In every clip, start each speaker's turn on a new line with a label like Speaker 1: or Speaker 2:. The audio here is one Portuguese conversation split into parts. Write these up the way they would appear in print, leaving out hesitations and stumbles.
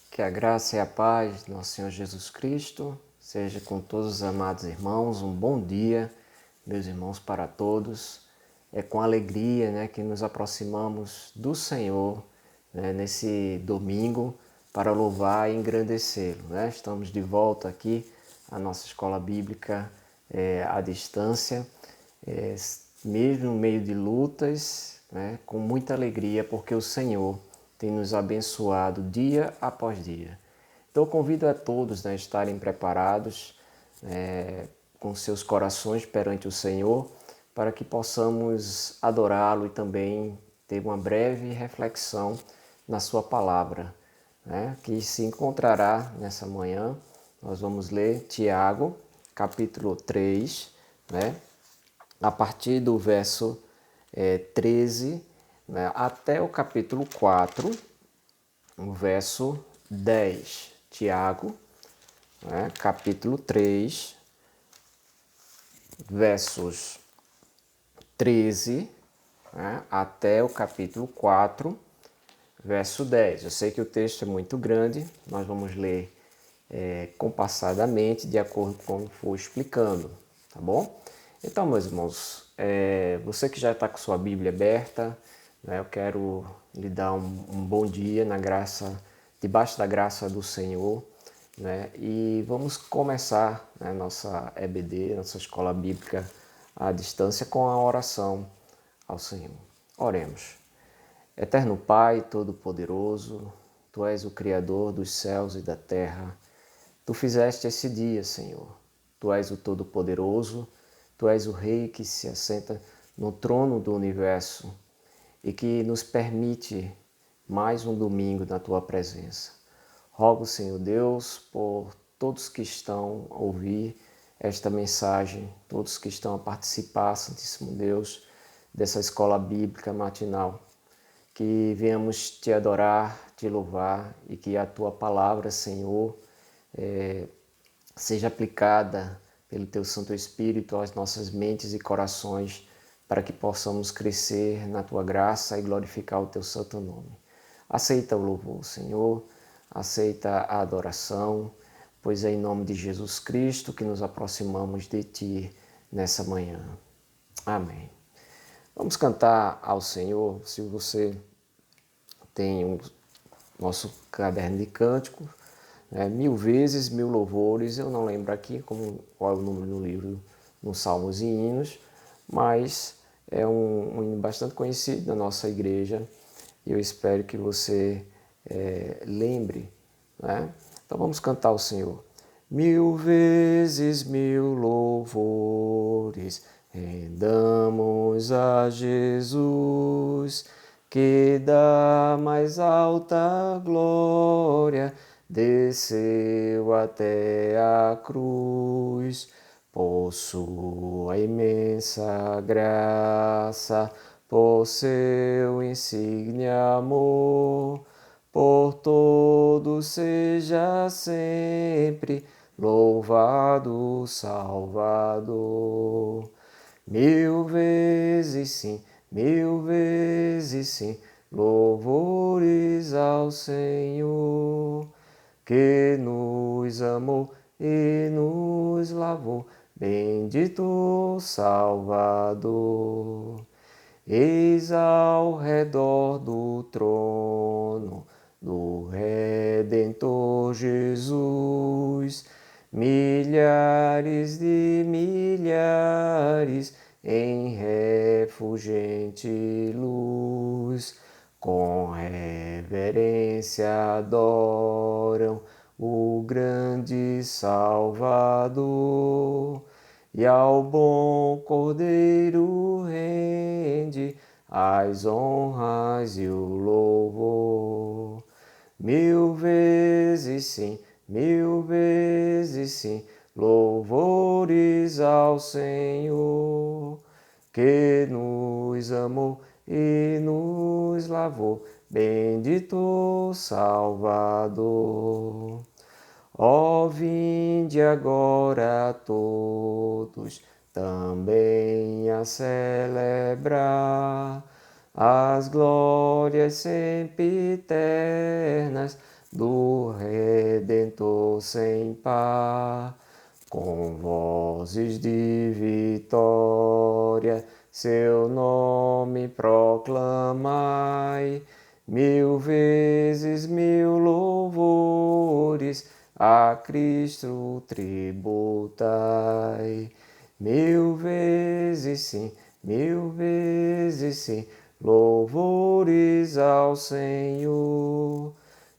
Speaker 1: Que a graça e a paz do nosso Senhor Jesus Cristo seja com todos os amados irmãos. Um bom dia, meus irmãos, para todos. É com alegria, que nos aproximamos do Senhor, nesse domingo para louvar e engrandecê-lo. Estamos de volta aqui à nossa escola bíblica à distância, mesmo no meio de lutas, com muita alegria, porque o Senhor tem nos abençoado dia após dia. Então eu convido a todos a estarem preparados com seus corações perante o Senhor, para que possamos adorá-lo e também ter uma breve reflexão na sua palavra, que se encontrará nessa manhã. Nós vamos ler Tiago, capítulo 3, a partir do verso 13, até o capítulo 4, o verso 10. Tiago, capítulo 3, versos 13, até o capítulo 4, verso 10. Eu sei que o texto é muito grande, nós vamos ler compassadamente, de acordo com como for explicando, tá bom? Então, meus irmãos, você que já está com sua Bíblia aberta, eu quero lhe dar um bom dia na graça, debaixo da graça do Senhor, e vamos começar nossa EBD, nossa escola bíblica à distância, com a oração ao Senhor. Oremos. Eterno Pai Todo-Poderoso, Tu és o Criador dos céus e da terra. Tu fizeste esse dia, Senhor. Tu és o Todo-Poderoso, Tu és o Rei que se assenta no trono do universo e que nos permite mais um domingo na Tua presença. Rogo, Senhor Deus, por todos que estão a ouvir esta mensagem, todos que estão a participar, Santíssimo Deus, dessa escola bíblica matinal, que venhamos Te adorar, Te louvar e que a Tua palavra, Senhor, seja aplicada pelo Teu Santo Espírito às nossas mentes e corações, para que possamos crescer na Tua graça e glorificar o Teu santo nome. Aceita o louvor, Senhor, aceita a adoração, pois é em nome de Jesus Cristo que nos aproximamos de Ti nessa manhã. Amém. Vamos cantar ao Senhor. Se você tem o nosso caderno de cânticos, 1000 vezes, 1000 louvores, eu não lembro aqui qual é o número do livro no Salmos e Hinos, mas é um hino bastante conhecido da nossa igreja e eu espero que você lembre. Então vamos cantar ao Senhor. 1000 vezes, 1000 louvores, rendamos a Jesus, que da mais alta glória desceu até a cruz, por sua imensa graça, por seu insigne amor, por todos seja sempre louvado o Salvador. 1000 vezes sim, 1000 vezes sim, louvores ao Senhor, que nos amou e nos lavou, bendito Salvador. Eis ao redor do trono do Redentor Jesus, milhares de milhares em refulgente luz, com reverência adoram o grande Salvador, e ao bom Cordeiro rende as honras e o louvor. 1000 vezes sim, 1000 vezes sim, louvores ao Senhor, que nos amou e nos lavou, bendito Salvador. Ó, vinde agora todos também a celebrar as glórias sempre eternas do Redentor sem par. Com vozes de vitória, seu nome proclamai, 1000 louvores a Cristo tributai. 1000 vezes sim, louvores ao Senhor,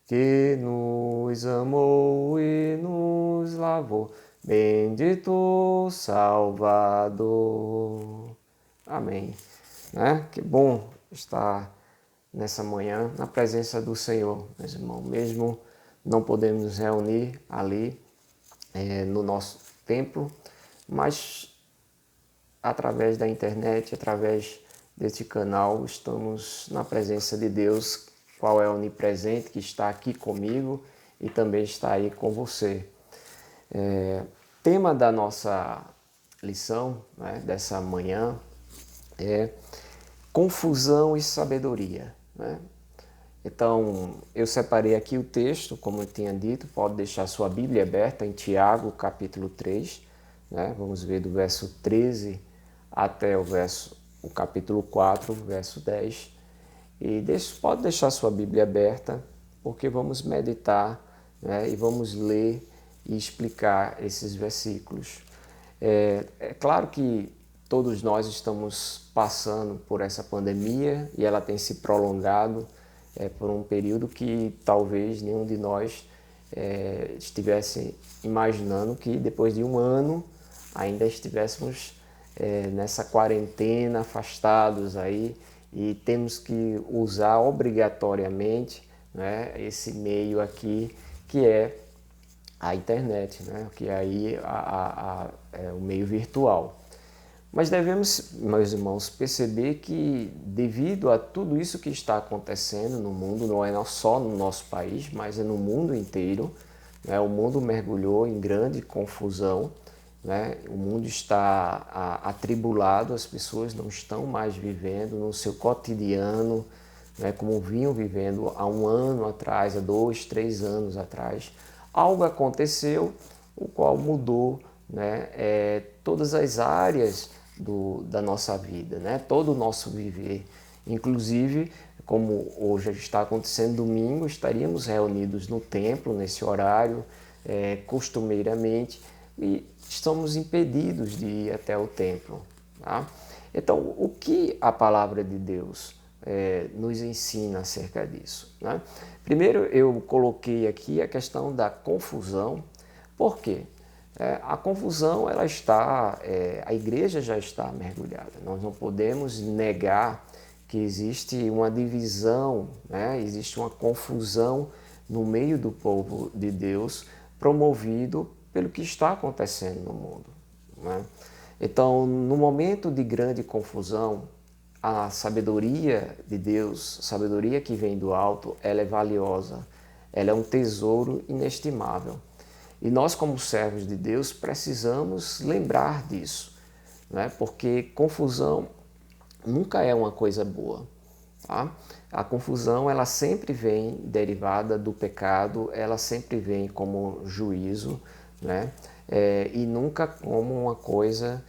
Speaker 1: que nos amou e nos lavou. Bendito Salvador. Amém. Né? Que bom estar nessa manhã na presença do Senhor, meus irmãos. Mesmo não podemos nos reunir ali no nosso templo, mas através da internet, através deste canal, estamos na presença de Deus, qual é onipresente, que está aqui comigo e também está aí com você. Tema da nossa lição, né, dessa manhã é confusão e sabedoria. Né? Então, eu separei aqui o texto, como eu tinha dito, pode deixar sua Bíblia aberta em Tiago, capítulo 3. Né? Vamos ver do verso 13 até o capítulo 4, verso 10. E pode deixar sua Bíblia aberta, porque vamos meditar, né, e vamos ler e explicar esses versículos. É claro que todos nós estamos passando por essa pandemia e ela tem se prolongado por um período que talvez nenhum de nós estivesse imaginando que depois de um ano ainda estivéssemos nessa quarentena, afastados aí, e temos que usar obrigatoriamente, né, esse meio aqui que é a internet, né, que é aí o meio virtual. Mas devemos, meus irmãos, perceber que devido a tudo isso que está acontecendo no mundo, não é só no nosso país, mas é no mundo inteiro, né, o mundo mergulhou em grande confusão, né, o mundo está atribulado, as pessoas não estão mais vivendo no seu cotidiano, né, como vinham vivendo há um ano atrás, há 2, 3 anos atrás. Algo aconteceu, o qual mudou, né, todas as áreas da nossa vida, né, todo o nosso viver. Inclusive, como hoje está acontecendo domingo, estaríamos reunidos no templo nesse horário, costumeiramente, e estamos impedidos de ir até o templo. Tá? Então, o que a palavra de Deus nos ensina acerca disso? Né? Primeiro, eu coloquei aqui a questão da confusão. Por quê? A confusão, ela está, a igreja já está mergulhada. Nós não podemos negar que existe uma divisão, né? Existe uma confusão no meio do povo de Deus, promovido pelo que está acontecendo no mundo. Né? Então, no momento de grande confusão, a sabedoria de Deus, a sabedoria que vem do alto, ela é valiosa, ela é um tesouro inestimável. E nós, como servos de Deus, precisamos lembrar disso, né? Porque confusão nunca é uma coisa boa. Tá? A confusão, ela sempre vem derivada do pecado, ela sempre vem como juízo, né? E nunca como uma coisa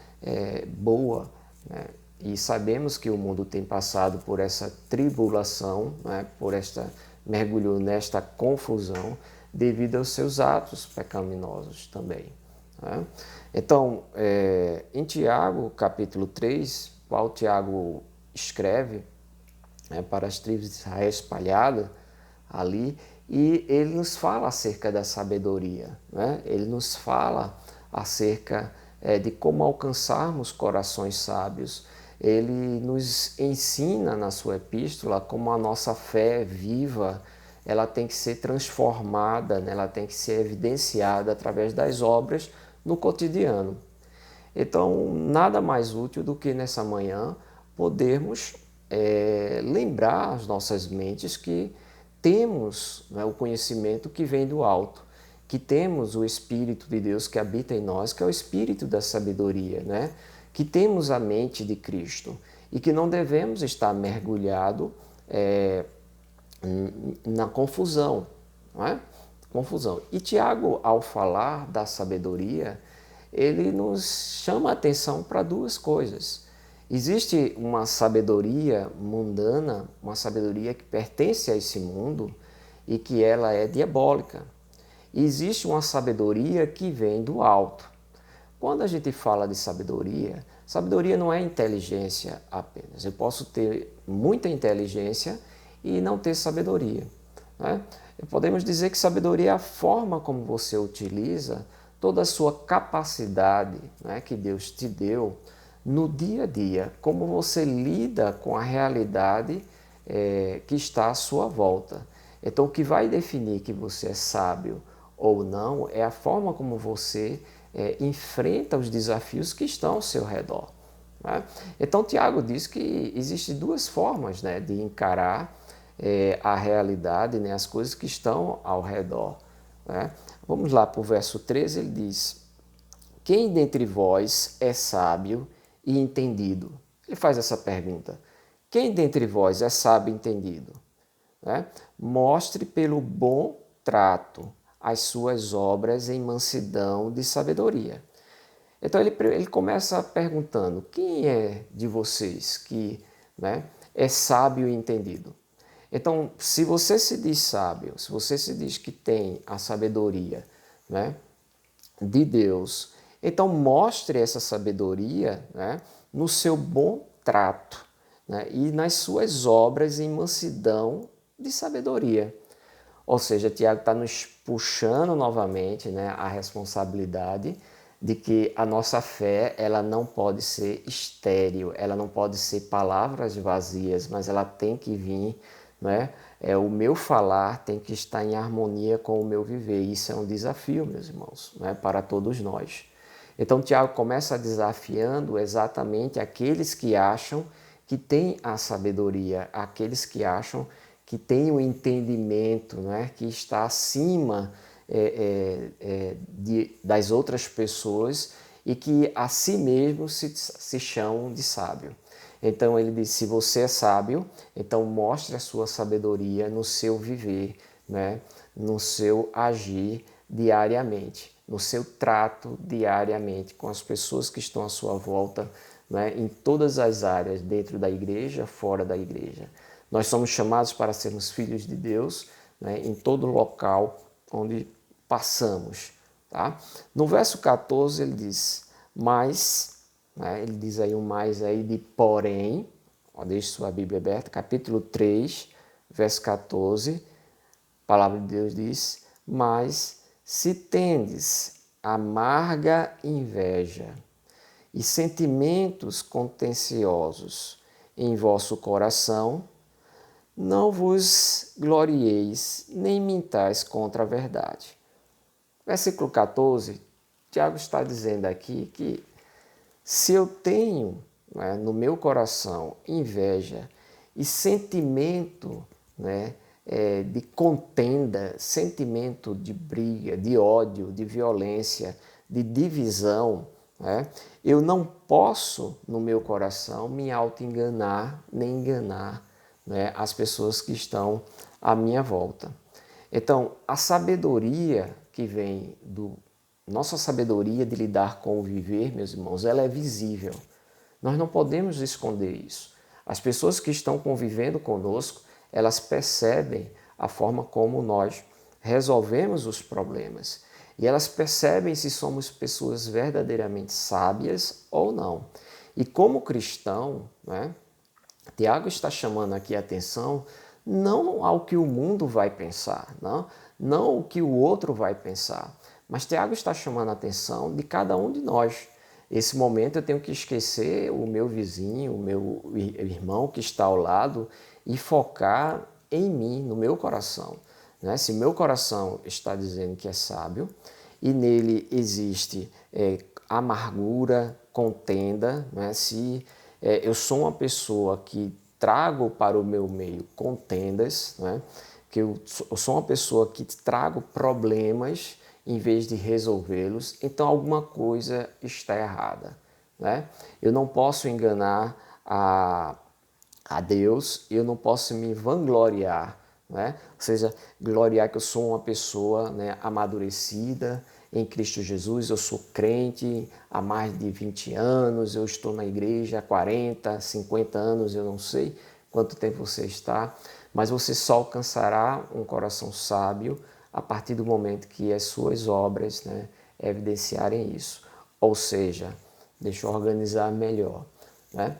Speaker 1: boa. Né? E sabemos que o mundo tem passado por essa tribulação, né? Mergulhou nesta confusão, devido aos seus atos pecaminosos também. Né? Então, em Tiago, capítulo 3, qual Tiago escreve para as tribos de Israel espalhadas ali, e ele nos fala acerca da sabedoria, né? Ele nos fala acerca de como alcançarmos corações sábios. Ele nos ensina na sua epístola como a nossa fé viva, ela tem que ser transformada, né? Ela tem que ser evidenciada através das obras no cotidiano. Então, nada mais útil do que nessa manhã podermos lembrar as nossas mentes que temos, né, o conhecimento que vem do alto, que temos o Espírito de Deus que habita em nós, que é o Espírito da sabedoria, né? Que temos a mente de Cristo e que não devemos estar mergulhado na confusão, não é? Confusão. E Tiago, ao falar da sabedoria, ele nos chama a atenção para duas coisas. Existe uma sabedoria mundana, uma sabedoria que pertence a esse mundo e que ela é diabólica. E existe uma sabedoria que vem do alto. Quando a gente fala de sabedoria, sabedoria não é inteligência apenas. Eu posso ter muita inteligência e não ter sabedoria, né? Podemos dizer que sabedoria é a forma como você utiliza toda a sua capacidade, né, que Deus te deu no dia a dia, como você lida com a realidade que está à sua volta. Então, o que vai definir que você é sábio ou não é a forma como você enfrenta os desafios que estão ao seu redor, né? Então, Tiago diz que existem duas formas, né, de encarar a realidade, né, as coisas que estão ao redor, né? Vamos lá para o verso 13, ele diz: quem dentre vós é sábio e entendido? Ele faz essa pergunta. Quem dentre vós é sábio e entendido? Né? Mostre pelo bom trato as suas obras em mansidão de sabedoria. Então ele começa perguntando: quem é de vocês que, né, é sábio e entendido? Então, se você se diz sábio, se você se diz que tem a sabedoria, né, de Deus, então mostre essa sabedoria, né, no seu bom trato, né, e nas suas obras em mansidão de sabedoria. Ou seja, Tiago está nos puxando novamente, né, a responsabilidade de que a nossa fé ela não pode ser estéril, ela não pode ser palavras vazias, mas ela tem que vir, né? O meu falar tem que estar em harmonia com o meu viver. Isso é um desafio, meus irmãos, né, para todos nós. Então, Tiago começa desafiando exatamente aqueles que acham que têm a sabedoria, aqueles que acham que têm o entendimento, né, que está acima das outras pessoas e que a si mesmo se chamam de sábio. Então ele diz: se você é sábio, então mostre a sua sabedoria no seu viver, né, no seu agir diariamente, no seu trato diariamente com as pessoas que estão à sua volta, né, em todas as áreas, dentro da igreja, fora da igreja. Nós somos chamados para sermos filhos de Deus, né, em todo local onde passamos. Tá? No verso 14 ele diz: mas, né, ele diz aí um mais aí de porém, ó, deixe sua Bíblia aberta, capítulo 3, verso 14, a palavra de Deus diz: mas se tendes amarga inveja e sentimentos contenciosos em vosso coração, não vos glorieis, nem mintais contra a verdade. Versículo 14, Tiago está dizendo aqui que se eu tenho, né, no meu coração inveja e sentimento, né, de contenda, sentimento de briga, de ódio, de violência, de divisão, né, eu não posso, no meu coração, me auto-enganar nem enganar, né, as pessoas que estão à minha volta. Então, a sabedoria que vem do nossa sabedoria de lidar com o viver, meus irmãos, ela é visível. Nós não podemos esconder isso. As pessoas que estão convivendo conosco, elas percebem a forma como nós resolvemos os problemas. E elas percebem se somos pessoas verdadeiramente sábias ou não. E como cristão, né, Tiago está chamando aqui a atenção não ao que o mundo vai pensar, não o que o outro vai pensar, mas Tiago está chamando a atenção de cada um de nós. Esse momento eu tenho que esquecer o meu vizinho, o meu irmão que está ao lado e focar em mim, no meu coração. Né? Se meu coração está dizendo que é sábio e nele existe amargura, contenda, né? Se eu sou uma pessoa que trago para o meu meio contendas, né? Que eu sou uma pessoa que trago problemas em vez de resolvê-los, então alguma coisa está errada, né? Eu não posso enganar a Deus, eu não posso me vangloriar, né? Ou seja, gloriar que eu sou uma pessoa, né, amadurecida em Cristo Jesus, eu sou crente há mais de 20 anos, eu estou na igreja há 40, 50 anos, eu não sei quanto tempo você está, mas você só alcançará um coração sábio a partir do momento que as suas obras, né, evidenciarem isso. Ou seja, deixa eu organizar melhor, né?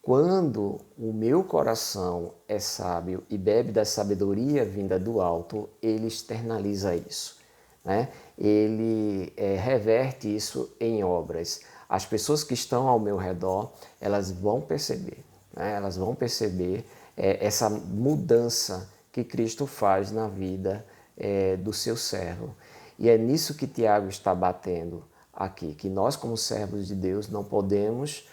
Speaker 1: Quando o meu coração é sábio e bebe da sabedoria vinda do alto, ele externaliza isso, né? Ele reverte isso em obras. As pessoas que estão ao meu redor, elas vão perceber, né? Elas vão perceber essa mudança que Cristo faz na vida do seu servo. E é nisso que Tiago está batendo aqui, que nós como servos de Deus não podemos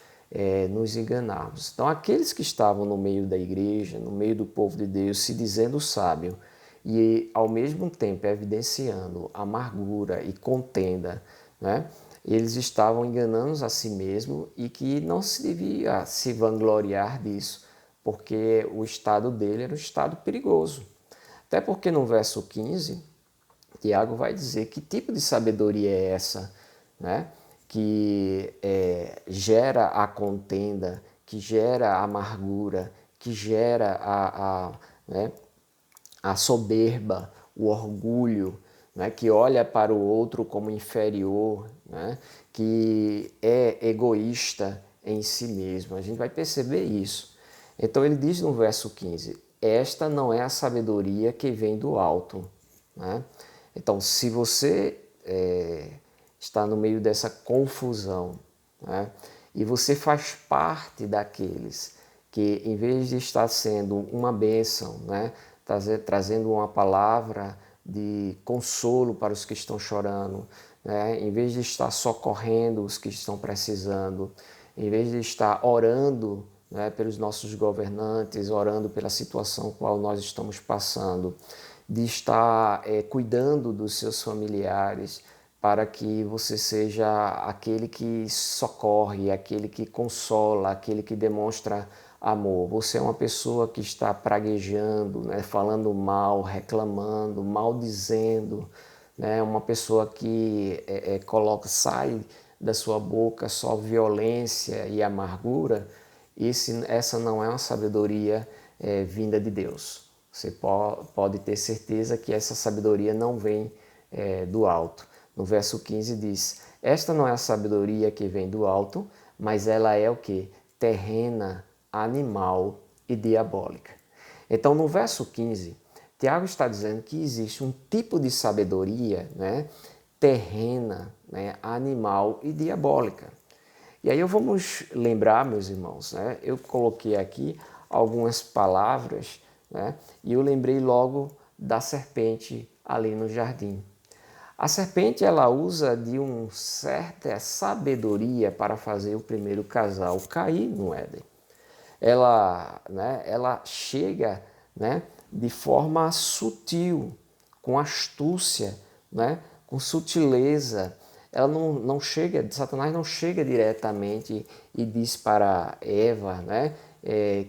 Speaker 1: nos enganarmos. Então, aqueles que estavam no meio da igreja, no meio do povo de Deus, se dizendo sábio e ao mesmo tempo evidenciando amargura e contenda, né? Eles estavam enganando a si mesmo e que não se devia se vangloriar disso, porque o estado dele era um estado perigoso. Até porque no verso 15, Tiago vai dizer que tipo de sabedoria é essa, né? Que gera a contenda, que gera a amargura, que gera né, a soberba, o orgulho, né, que olha para o outro como inferior, né, que é egoísta em si mesmo. A gente vai perceber isso. Então ele diz no verso 15, esta não é a sabedoria que vem do alto, né? Então, se você está no meio dessa confusão, né, e você faz parte daqueles que, em vez de estar sendo uma bênção, né, trazendo uma palavra de consolo para os que estão chorando, né, em vez de estar socorrendo os que estão precisando, em vez de estar orando, né, pelos nossos governantes, orando pela situação qual nós estamos passando, de estar cuidando dos seus familiares, para que você seja aquele que socorre, aquele que consola, aquele que demonstra amor. Você é uma pessoa que está praguejando, né, falando mal, reclamando, maldizendo, né, uma pessoa que sai da sua boca só violência e amargura. Essa não é uma sabedoria vinda de Deus. Você pode ter certeza que essa sabedoria não vem do alto. No verso 15 diz, esta não é a sabedoria que vem do alto, mas ela é o que? Terrena, animal e diabólica. Então, no verso 15, Tiago está dizendo que existe um tipo de sabedoria, né, terrena, né, animal e diabólica. E aí vamos lembrar, meus irmãos, né, eu coloquei aqui algumas palavras, né, e eu lembrei logo da serpente ali no jardim. A serpente ela usa de uma certa sabedoria para fazer o primeiro casal cair no Éden. Ela chega, né, de forma sutil, com astúcia, né, com sutileza. Ela não chega, Satanás não chega diretamente e diz para Eva, né,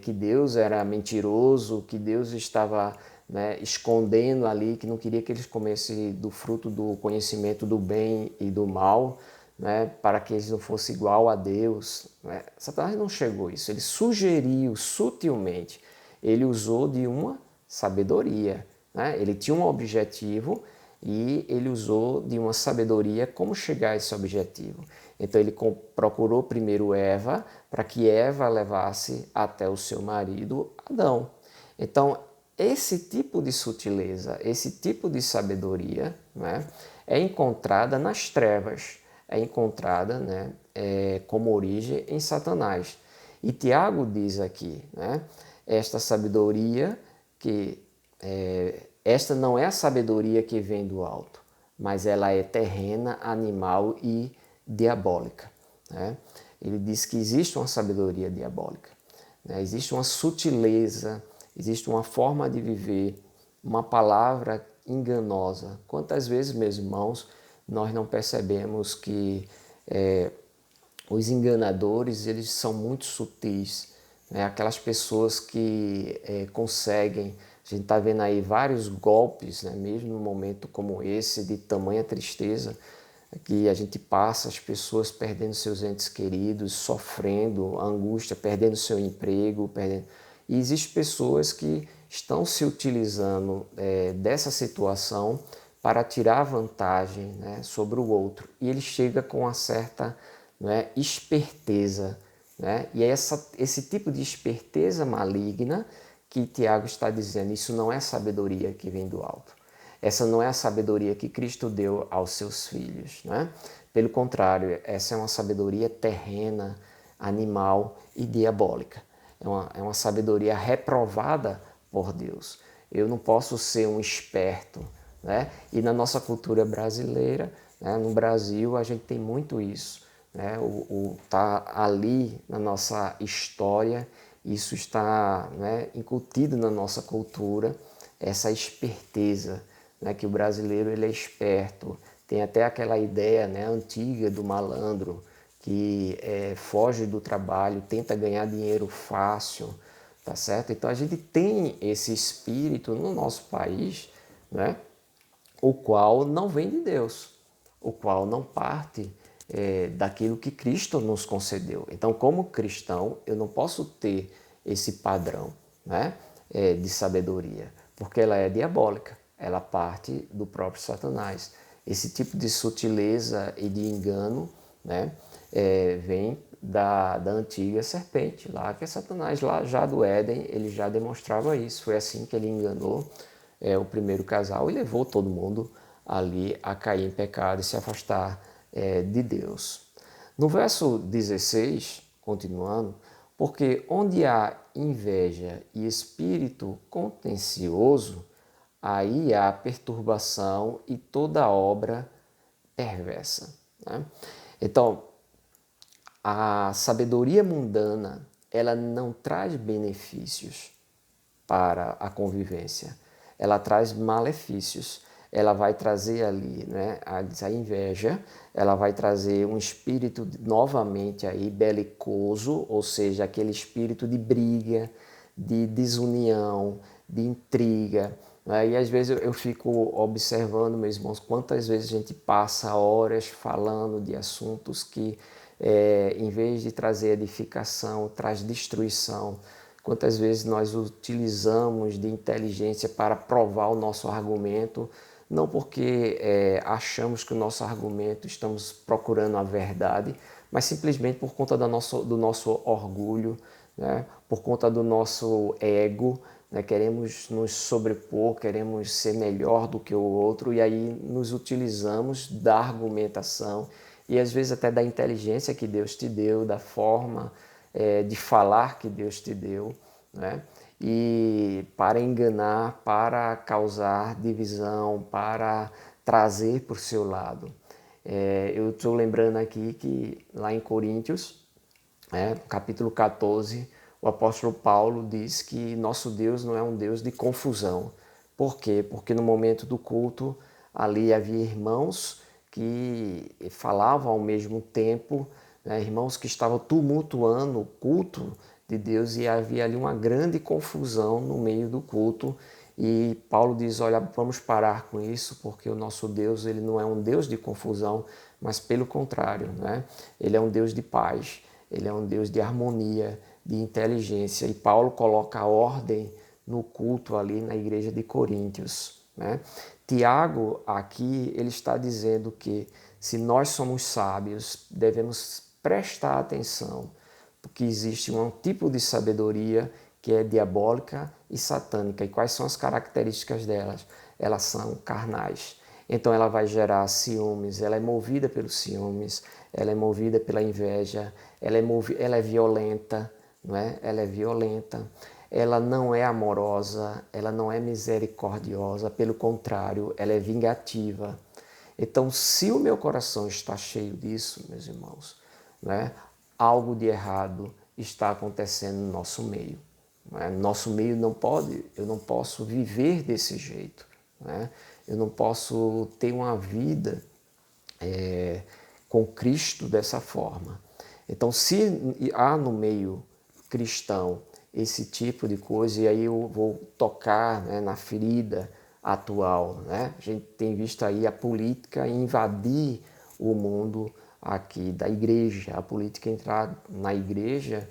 Speaker 1: que Deus era mentiroso, que Deus estava, né, escondendo ali, que não queria que eles comessem do fruto do conhecimento do bem e do mal, né, para que eles não fossem igual a Deus. Né? Satanás não chegou a isso, ele sugeriu sutilmente, ele usou de uma sabedoria, né? Ele tinha um objetivo e ele usou de uma sabedoria como chegar a esse objetivo. Então ele procurou primeiro Eva, para que Eva levasse até o seu marido Adão. Então esse tipo de sutileza, esse tipo de sabedoria, né, é encontrada nas trevas, é encontrada, né, como origem em Satanás. E Tiago diz aqui, né, esta sabedoria que esta não é a sabedoria que vem do alto, mas ela é terrena, animal e diabólica. Né? Ele diz que existe uma sabedoria diabólica, né? Existe uma sutileza, existe uma forma de viver, uma palavra enganosa. Quantas vezes, meus irmãos, nós não percebemos que os enganadores eles são muito sutis, né? Aquelas pessoas que conseguem A gente está vendo aí vários golpes, né? Mesmo num momento como esse, de tamanha tristeza, que a gente passa, as pessoas perdendo seus entes queridos, sofrendo angústia, perdendo seu emprego, perdendo... E existem pessoas que estão se utilizando dessa situação para tirar vantagem, né, sobre o outro. E ele chega com uma certa, né, esperteza. Né? E é esse tipo de esperteza maligna que Tiago está dizendo, isso não é sabedoria que vem do alto. Essa não é a sabedoria que Cristo deu aos seus filhos. Né? Pelo contrário, essa é uma sabedoria terrena, animal e diabólica. É uma sabedoria reprovada por Deus. Eu não posso ser um esperto. Né? E na nossa cultura brasileira, né, no Brasil, a gente tem muito isso. Né? Tá ali na nossa história, isso está, né, incutido na nossa cultura, essa esperteza, né, que o brasileiro ele é esperto. Tem até aquela ideia, né, antiga do malandro, que foge do trabalho, tenta ganhar dinheiro fácil, tá certo? Então a gente tem esse espírito no nosso país, né, o qual não vem de Deus, o qual não parte daquilo que Cristo nos concedeu. Então, como cristão, eu não posso ter esse padrão, né, de sabedoria, porque ela é diabólica, ela parte do próprio Satanás. Esse tipo de sutileza e de engano, né, vem da antiga serpente, lá que é Satanás, lá já do Éden, ele já demonstrava isso. Foi assim que ele enganou o primeiro casal e levou todo mundo ali a cair em pecado e se afastar de Deus. No verso 16, continuando, porque onde há inveja e espírito contencioso, aí há perturbação e toda obra perversa. Né? Então, a sabedoria mundana, ela não traz benefícios para a convivência, ela traz malefícios. Ela vai trazer ali, né, a inveja, ela vai trazer um espírito novamente aí belicoso, ou seja, aquele espírito de briga, de desunião, de intriga. Né? E às vezes eu fico observando, meus irmãos, quantas vezes a gente passa horas falando de assuntos que, em vez de trazer edificação, traz destruição. Quantas vezes nós utilizamos de inteligência para provar o nosso argumento, não porque achamos que o nosso argumento estamos procurando a verdade, mas simplesmente por conta do nosso orgulho, né? Por conta do nosso ego, né? Queremos nos sobrepor, queremos ser melhor do que o outro e aí nos utilizamos da argumentação e às vezes até da inteligência que Deus te deu, da forma de falar que Deus te deu, né? E para enganar, para causar divisão, para trazer para o seu lado. Eu estou lembrando aqui que lá em Coríntios, capítulo 14, o apóstolo Paulo diz que nosso Deus não é um Deus de confusão. Por quê? Porque no momento do culto, ali havia irmãos que falavam ao mesmo tempo, né, irmãos que estavam tumultuando o culto de Deus e havia ali uma grande confusão no meio do culto. E Paulo diz, olha, vamos parar com isso, porque o nosso Deus ele não é um Deus de confusão, mas pelo contrário, né? Ele é um Deus de paz, ele é um Deus de harmonia, de inteligência. E Paulo coloca a ordem no culto ali na igreja de Coríntios. Né? Tiago aqui ele está dizendo que se nós somos sábios, devemos prestar atenção, porque existe um tipo de sabedoria que é diabólica e satânica. E quais são as características delas? Elas são carnais. Então ela vai gerar ciúmes, ela é movida pelos ciúmes, ela é movida pela inveja, ela é violenta, não é? Ela é violenta, ela não é amorosa, ela não é misericordiosa, pelo contrário, ela é vingativa. Então, se o meu coração está cheio disso, meus irmãos, né, algo de errado está acontecendo no nosso meio. Né? Nosso meio não pode, eu não posso viver desse jeito. Né? Eu não posso ter uma vida com Cristo dessa forma. Então, se há no meio cristão esse tipo de coisa, e aí eu vou tocar, né, na ferida atual, né? A gente tem visto aí a política invadir o mundo aqui da igreja, a política entrar na igreja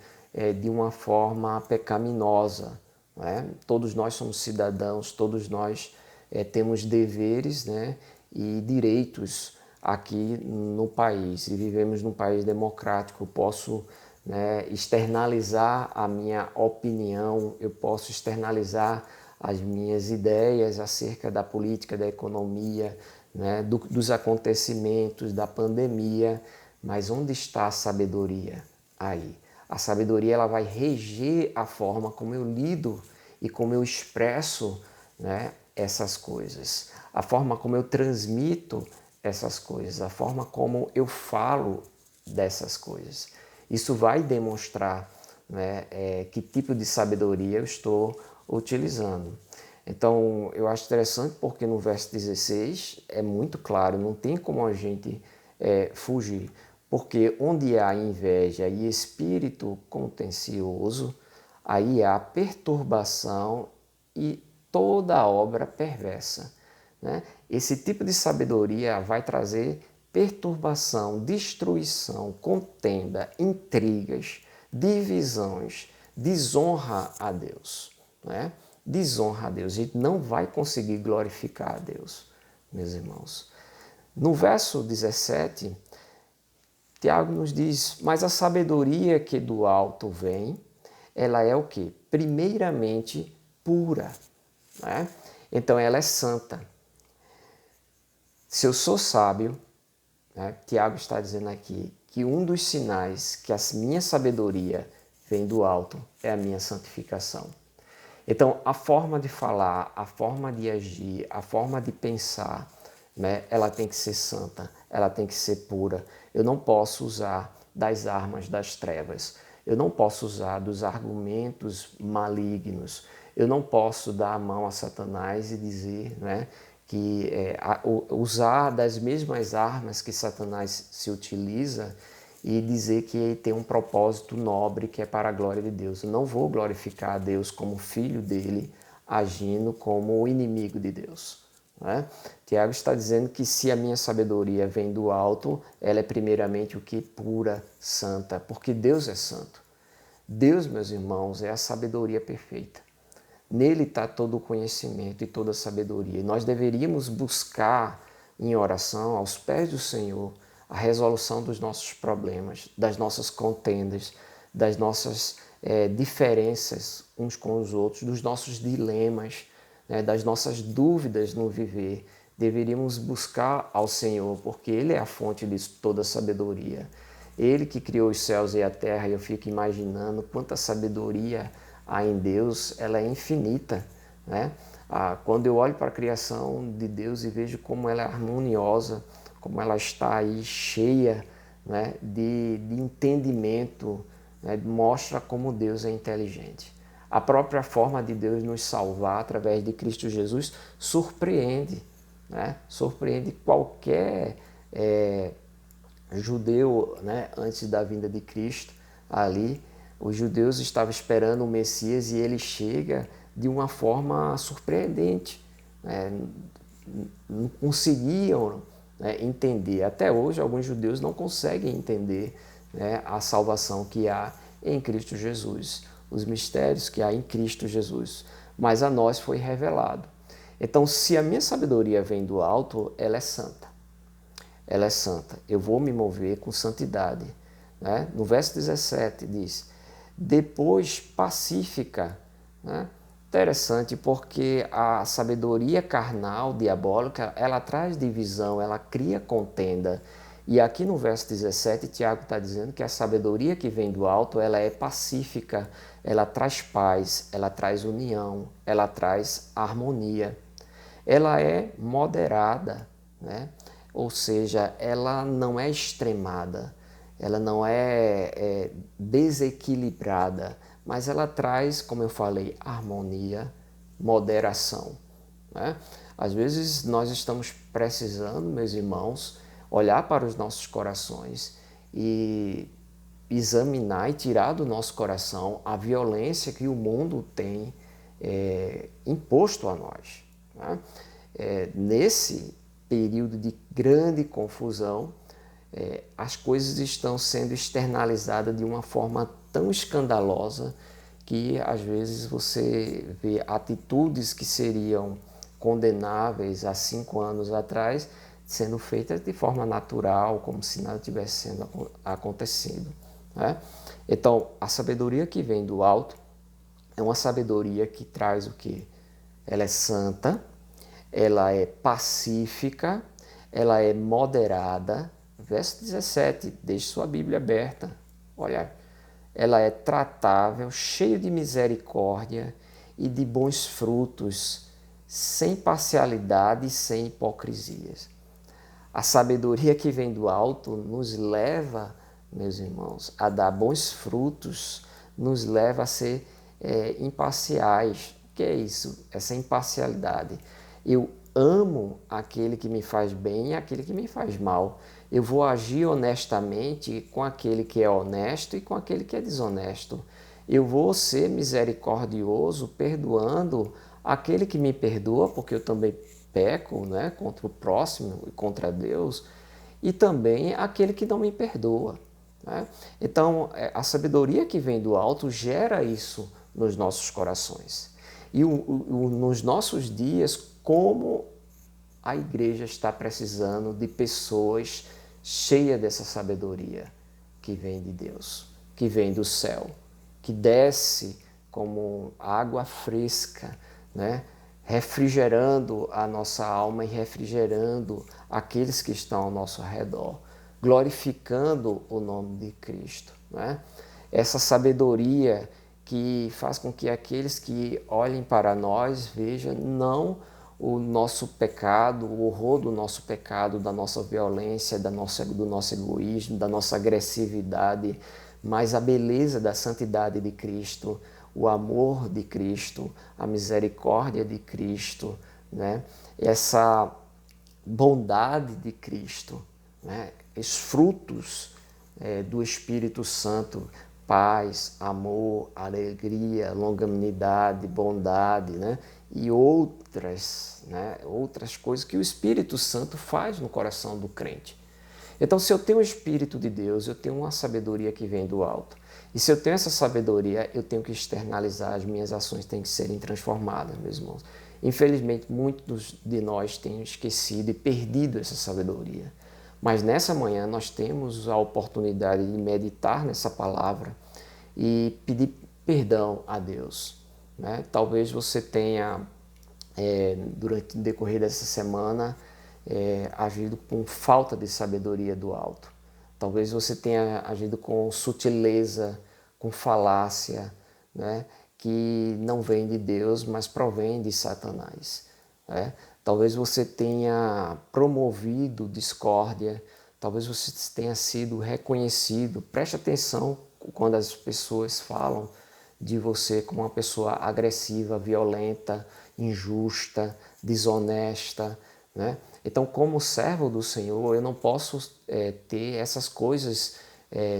Speaker 1: de uma forma pecaminosa, né? Todos nós somos cidadãos, todos nós temos deveres, né, e direitos aqui no país, e vivemos num país democrático. Eu posso, né, externalizar a minha opinião, eu posso externalizar as minhas ideias acerca da política, da economia, né, dos acontecimentos, da pandemia, mas onde está a sabedoria? Aí. A sabedoria ela vai reger a forma como eu lido e como eu expresso, né, essas coisas, a forma como eu transmito essas coisas, a forma como eu falo dessas coisas. Isso vai demonstrar, né, que tipo de sabedoria eu estou utilizando. Então, eu acho interessante porque no verso 16 é muito claro, não tem como a gente fugir. Porque onde há inveja e espírito contencioso, aí há perturbação e toda obra perversa, né? Esse tipo de sabedoria vai trazer perturbação, destruição, contenda, intrigas, divisões, desonra a Deus, né? Desonra a Deus. A gente não vai conseguir glorificar a Deus, meus irmãos. No verso 17, Tiago nos diz, mas a sabedoria que do alto vem, ela é o quê? Primeiramente pura, né? Então ela é santa. Se eu sou sábio, né, Tiago está dizendo aqui que um dos sinais que a minha sabedoria vem do alto é a minha santificação. Então, a forma de falar, a forma de agir, a forma de pensar, né, ela tem que ser santa, ela tem que ser pura. Eu não posso usar das armas das trevas, eu não posso usar dos argumentos malignos, eu não posso dar a mão a Satanás e dizer, né, que usar das mesmas armas que Satanás se utiliza e dizer que ele tem um propósito nobre que é para a glória de Deus. Eu não vou glorificar a Deus como filho dele, agindo como o inimigo de Deus, né? Tiago está dizendo que se a minha sabedoria vem do alto, ela é primeiramente o que? Pura, santa, porque Deus é santo. Deus, meus irmãos, é a sabedoria perfeita. Nele está todo o conhecimento e toda a sabedoria. E nós deveríamos buscar em oração, aos pés do Senhor, a resolução dos nossos problemas, das nossas contendas, das nossas diferenças uns com os outros, dos nossos dilemas, né, das nossas dúvidas no viver. Deveríamos buscar ao Senhor, porque Ele é a fonte de toda a sabedoria. Ele que criou os céus e a terra, e eu fico imaginando quanta sabedoria há em Deus, ela é infinita, né? Quando eu olho para a criação de Deus e vejo como ela é harmoniosa, como ela está aí cheia, né, de entendimento, né, mostra como Deus é inteligente. A própria forma de Deus nos salvar através de Cristo Jesus surpreende, né? Surpreende qualquer judeu, né, antes da vinda de Cristo ali. Os judeus estavam esperando o Messias e ele chega de uma forma surpreendente, né? Não conseguiam, né, entender. Até hoje, alguns judeus não conseguem entender, né, a salvação que há em Cristo Jesus, os mistérios que há em Cristo Jesus. Mas a nós foi revelado. Então, se a minha sabedoria vem do alto, ela é santa. Ela é santa. Eu vou me mover com santidade, né? No verso 17 diz, depois pacífica, né? Interessante, porque a sabedoria carnal, diabólica, ela traz divisão, ela cria contenda. E aqui no verso 17, Tiago está dizendo que a sabedoria que vem do alto, ela é pacífica, ela traz paz, ela traz união, ela traz harmonia. Ela é moderada, né? Ou seja, ela não é extremada, ela não é desequilibrada, mas ela traz, como eu falei, harmonia, moderação, né? Às vezes nós estamos precisando, meus irmãos, olhar para os nossos corações e examinar e tirar do nosso coração a violência que o mundo tem imposto a nós. Né? Nesse período de grande confusão, as coisas estão sendo externalizadas de uma forma tão escandalosa que às vezes você vê atitudes que seriam condenáveis há 5 anos atrás sendo feitas de forma natural, como se nada tivesse sendo acontecido. Né? Então, a sabedoria que vem do alto é uma sabedoria que traz o quê? Ela é santa, ela é pacífica, ela é moderada. Verso 17, deixe sua Bíblia aberta. Olha, ela é tratável, cheia de misericórdia e de bons frutos, sem parcialidade e sem hipocrisias. A sabedoria que vem do alto nos leva, meus irmãos, a dar bons frutos, nos leva a ser imparciais. O que é isso? Essa imparcialidade. Eu amo aquele que me faz bem e aquele que me faz mal. Eu vou agir honestamente com aquele que é honesto e com aquele que é desonesto. Eu vou ser misericordioso, perdoando aquele que me perdoa, porque eu também peco, né, contra o próximo e contra Deus, e também aquele que não me perdoa. Né? Então, a sabedoria que vem do alto gera isso nos nossos corações. E nos nossos dias, como a igreja está precisando de pessoas cheias dessa sabedoria que vem de Deus, que vem do céu, que desce como água fresca, né? Refrigerando a nossa alma e refrigerando aqueles que estão ao nosso redor, glorificando o nome de Cristo. Né? Essa sabedoria que faz com que aqueles que olhem para nós vejam não o nosso pecado, o horror do nosso pecado, da nossa violência, do nosso egoísmo, da nossa agressividade, mas a beleza da santidade de Cristo, o amor de Cristo, a misericórdia de Cristo, né? Essa bondade de Cristo, né? Os frutos do Espírito Santo, paz, amor, alegria, longanimidade, bondade, né? E outras coisas que o Espírito Santo faz no coração do crente. Então, se eu tenho o Espírito de Deus, eu tenho uma sabedoria que vem do alto. E se eu tenho essa sabedoria, eu tenho que externalizar, as minhas ações têm que serem transformadas, meus irmãos. Infelizmente, muitos de nós têm esquecido e perdido essa sabedoria. Mas nessa manhã nós temos a oportunidade de meditar nessa palavra e pedir perdão a Deus. Né? Talvez você tenha, durante o decorrer dessa semana, agido com falta de sabedoria do alto. Talvez você tenha agido com sutileza, com falácia, né? Que não vem de Deus, mas provém de Satanás. Né? Talvez você tenha promovido discórdia, talvez você tenha sido reconhecido. Preste atenção quando as pessoas falam de você como uma pessoa agressiva, violenta, injusta, desonesta, né? Então, como servo do Senhor, eu não posso ter essas coisas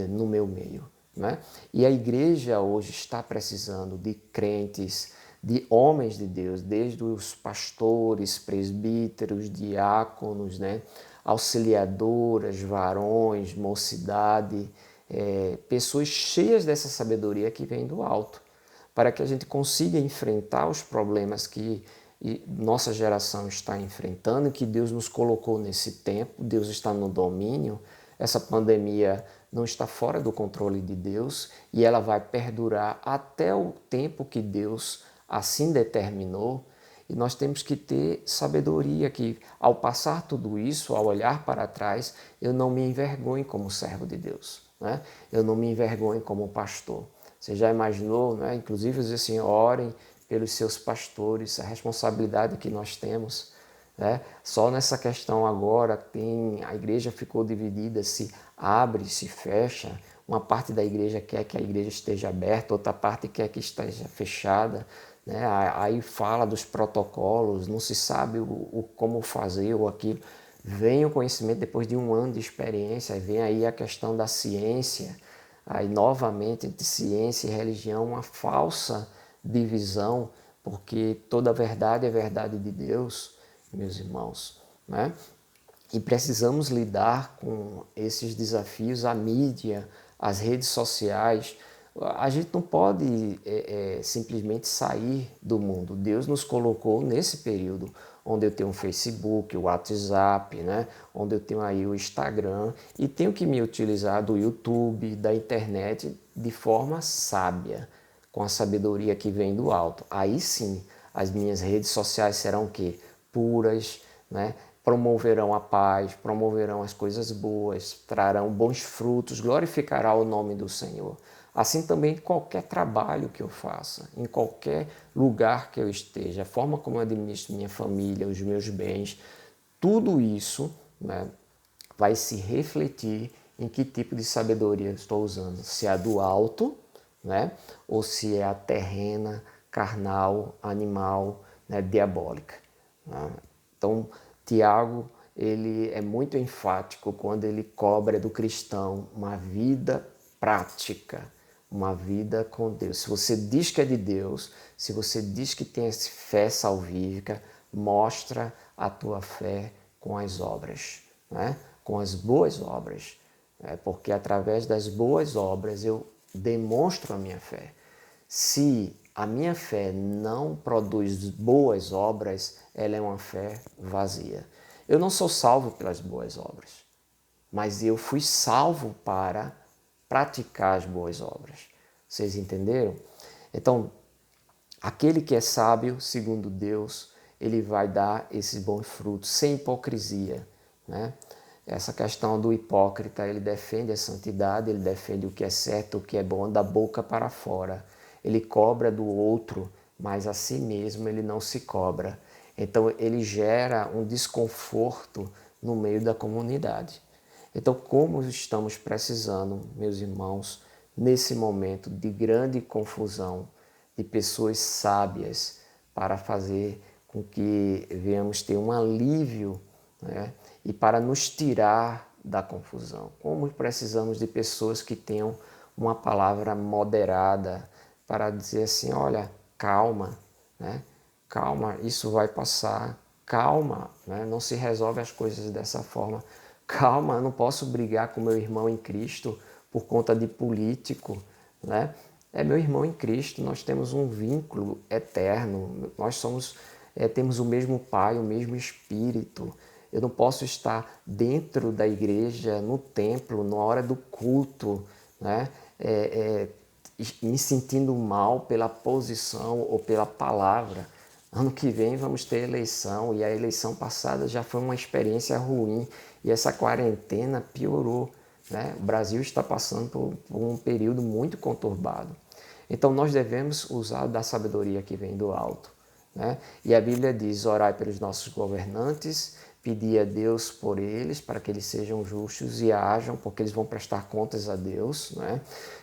Speaker 1: no meu meio. Né? E a igreja hoje está precisando de crentes, de homens de Deus, desde os pastores, presbíteros, diáconos, né? Auxiliadoras, varões, mocidade, pessoas cheias dessa sabedoria que vem do alto, para que a gente consiga enfrentar os problemas que nossa geração está enfrentando e que Deus nos colocou nesse tempo. Deus está no domínio. Essa pandemia não está fora do controle de Deus e ela vai perdurar até o tempo que Deus assim determinou. E nós temos que ter sabedoria que, ao passar tudo isso, ao olhar para trás, eu não me envergonhe como servo de Deus, né? Eu não me envergonhe como pastor. Você já imaginou, né? Inclusive, dizer assim, orem pelos seus pastores, a responsabilidade que nós temos. Né? Só nessa questão agora a igreja ficou dividida, se abre, se fecha. Uma parte da igreja quer que a igreja esteja aberta, outra parte quer que esteja fechada. Né? Aí fala dos protocolos, não se sabe como fazer ou aquilo. Vem o conhecimento depois de 1 ano de experiência, vem aí a questão da ciência, aí novamente entre ciência e religião uma falsa divisão, porque toda verdade é verdade de Deus, meus irmãos, né? E precisamos lidar com esses desafios, a mídia, as redes sociais. A gente não pode simplesmente sair do mundo. Deus nos colocou nesse período onde eu tenho o Facebook, o WhatsApp, né? Onde eu tenho aí o Instagram e tenho que me utilizar do YouTube, da internet de forma sábia, com a sabedoria que vem do alto. Aí sim, as minhas redes sociais serão o quê? Puras, né? Promoverão a paz, promoverão as coisas boas, trarão bons frutos, glorificará o nome do Senhor. Assim também qualquer trabalho que eu faça, em qualquer lugar que eu esteja, a forma como eu administro minha família, os meus bens, tudo isso, né, vai se refletir em que tipo de sabedoria eu estou usando. Se é a do alto, né, ou se é a terrena, carnal, animal, né, diabólica. Né? Então, Tiago, ele é muito enfático quando ele cobra do cristão uma vida prática, uma vida com Deus. Se você diz que é de Deus, se você diz que tem fé salvífica, mostra a tua fé com as obras, né? Com as boas obras, né? Porque através das boas obras eu demonstro a minha fé. Se a minha fé não produz boas obras, ela é uma fé vazia. Eu não sou salvo pelas boas obras, mas eu fui salvo para praticar as boas obras. Vocês entenderam? Então, aquele que é sábio, segundo Deus, ele vai dar esses bons frutos, sem hipocrisia, né? Essa questão do hipócrita, ele defende a santidade, ele defende o que é certo, o que é bom, da boca para fora. Ele cobra do outro, mas a si mesmo ele não se cobra. Então ele gera um desconforto no meio da comunidade. Então, como estamos precisando, meus irmãos, nesse momento de grande confusão, de pessoas sábias para fazer com que venhamos ter um alívio, né? E para nos tirar da confusão. Como precisamos de pessoas que tenham uma palavra moderada para dizer assim, olha, calma, né? Calma, isso vai passar, calma, né? Não se resolve as coisas dessa forma. Calma, eu não posso brigar com meu irmão em Cristo por conta de político, né? É meu irmão em Cristo, nós temos um vínculo eterno, nós somos, temos o mesmo Pai, o mesmo Espírito. Eu não posso estar dentro da igreja, no templo, na hora do culto, né? Me sentindo mal pela posição ou pela palavra. Ano que vem vamos ter eleição e a eleição passada já foi uma experiência ruim e essa quarentena piorou, né? O Brasil está passando por um período muito conturbado. Então nós devemos usar da sabedoria que vem do alto, né? E a Bíblia diz, orai pelos nossos governantes, pedir a Deus por eles, para que eles sejam justos e ajam, porque eles vão prestar contas a Deus, né?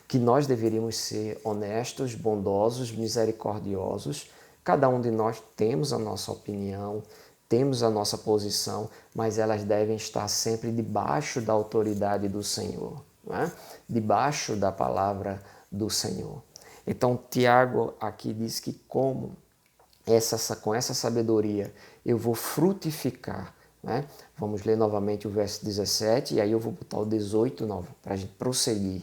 Speaker 1: Que nós deveríamos ser honestos, bondosos, misericordiosos. Cada um de nós temos a nossa opinião, temos a nossa posição, mas elas devem estar sempre debaixo da autoridade do Senhor, né? Debaixo da palavra do Senhor. Então, Tiago aqui diz que com essa sabedoria eu vou frutificar, né? Vamos ler novamente o verso 17 e aí eu vou botar o 18 para a gente prosseguir.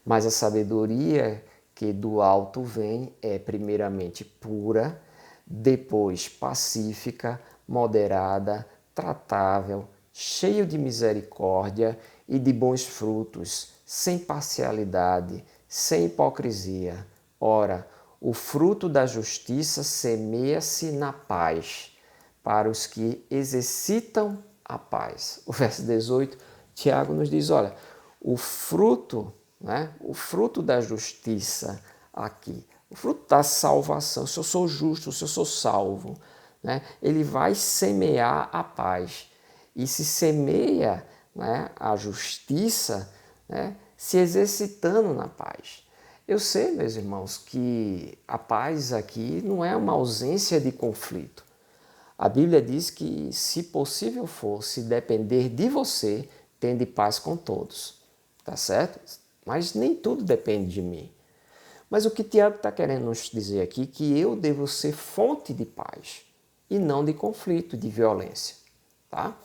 Speaker 1: Mas a sabedoria que do alto vem é primeiramente pura, depois pacífica, moderada, tratável, cheio de misericórdia e de bons frutos, sem parcialidade, sem hipocrisia. Ora, o fruto da justiça semeia-se na paz, para os que exercitam a paz. O verso 18, Tiago nos diz, olha, o fruto, né, o fruto da justiça aqui, o fruto da salvação, se eu sou justo, se eu sou salvo, né, ele vai semear a paz. E se semeia, né, a justiça, né, se exercitando na paz. Eu sei, meus irmãos, que a paz aqui não é uma ausência de conflito. A Bíblia diz que, se possível for, se depender de você, tende paz com todos. Tá certo? mas nem tudo depende de mim. Mas o que Tiago está querendo nos dizer aqui é que eu devo ser fonte de paz e não de conflito, de violência. Tá?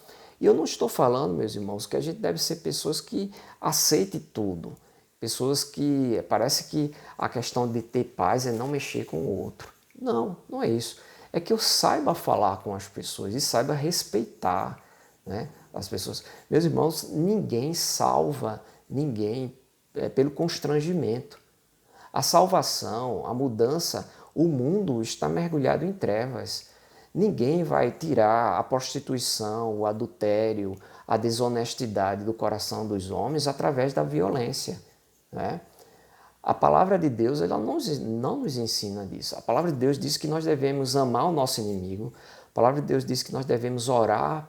Speaker 1: E eu não estou falando, meus irmãos, que a gente deve ser pessoas que aceitem tudo. Pessoas que parece que a questão de ter paz é não mexer com o outro. Não, não é isso. É que eu saiba falar com as pessoas e saiba respeitar, né, as pessoas. Meus irmãos, ninguém salva ninguém pelo constrangimento. A salvação, a mudança, o mundo está mergulhado em trevas. Ninguém vai tirar a prostituição, o adultério, a desonestidade do coração dos homens através da violência, né? A palavra de Deus ela não nos ensina disso. A palavra de Deus diz que nós devemos amar o nosso inimigo. A palavra de Deus diz que nós devemos orar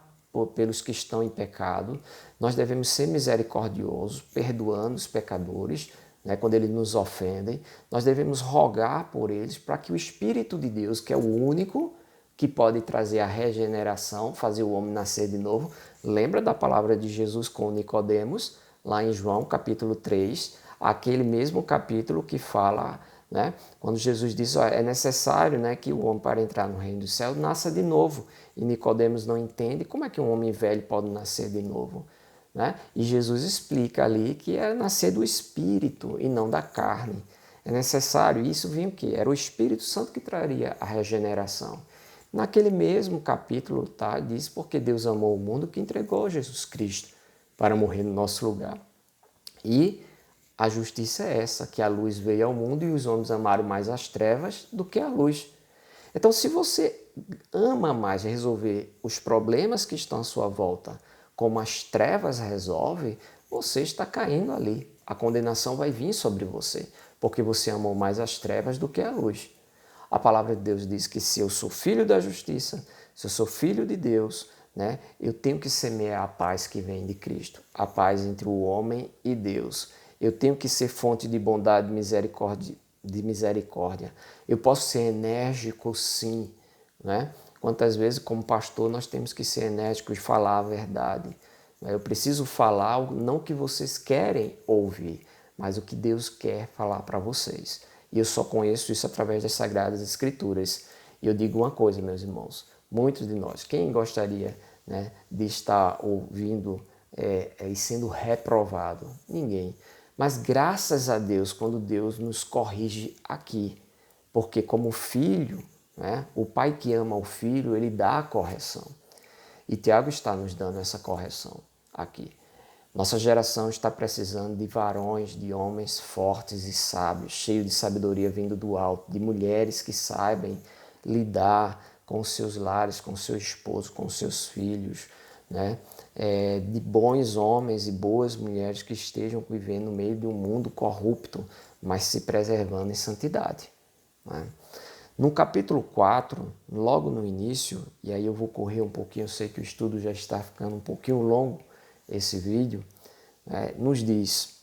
Speaker 1: pelos que estão em pecado. Nós devemos ser misericordiosos, perdoando os pecadores, né, quando eles nos ofendem. Nós devemos rogar por eles para que o Espírito de Deus, que é o único que pode trazer a regeneração, fazer o homem nascer de novo. Lembra da palavra de Jesus com Nicodemos, lá em João capítulo 3, aquele mesmo capítulo que fala, né, quando Jesus diz, ó, é necessário, né, que o homem para entrar no reino do céu nasça de novo. E Nicodemos não entende como é que um homem velho pode nascer de novo. Né? E Jesus explica ali que é nascer do Espírito e não da carne. É necessário, isso vinha o quê? Era o Espírito Santo que traria a regeneração. Naquele mesmo capítulo, tá, diz porque Deus amou o mundo que entregou Jesus Cristo para morrer no nosso lugar. E a justiça é essa, que a luz veio ao mundo e os homens amaram mais as trevas do que a luz. Então, se você ama mais resolver os problemas que estão à sua volta, como as trevas resolvem, você está caindo ali. A condenação vai vir sobre você, porque você amou mais as trevas do que a luz. A palavra de Deus diz que se eu sou filho da justiça, se eu sou filho de Deus, né, eu tenho que semear a paz que vem de Cristo, a paz entre o homem e Deus. Eu tenho que ser fonte de bondade e misericórdia. Eu posso ser enérgico, sim, né? Quantas vezes, como pastor, nós temos que ser enérgicos e falar a verdade. Eu preciso falar não o que vocês querem ouvir, mas o que Deus quer falar para vocês. E eu só conheço isso através das Sagradas Escrituras. E eu digo uma coisa, meus irmãos, muitos de nós, quem gostaria, né, de estar ouvindo e sendo reprovado? Ninguém. Mas graças a Deus, quando Deus nos corrige aqui, porque como filho, né, o pai que ama o filho, ele dá a correção. E Tiago está nos dando essa correção aqui. Nossa geração está precisando de varões, de homens fortes e sábios, cheios de sabedoria vindo do alto, de mulheres que saibam lidar com os seus lares, com o seu esposo, com os seus filhos, né? De bons homens e boas mulheres que estejam vivendo no meio de um mundo corrupto, mas se preservando em santidade, né? No capítulo 4, logo no início, e aí eu vou correr um pouquinho, eu sei que o estudo já está ficando um pouquinho longo, esse vídeo, nos diz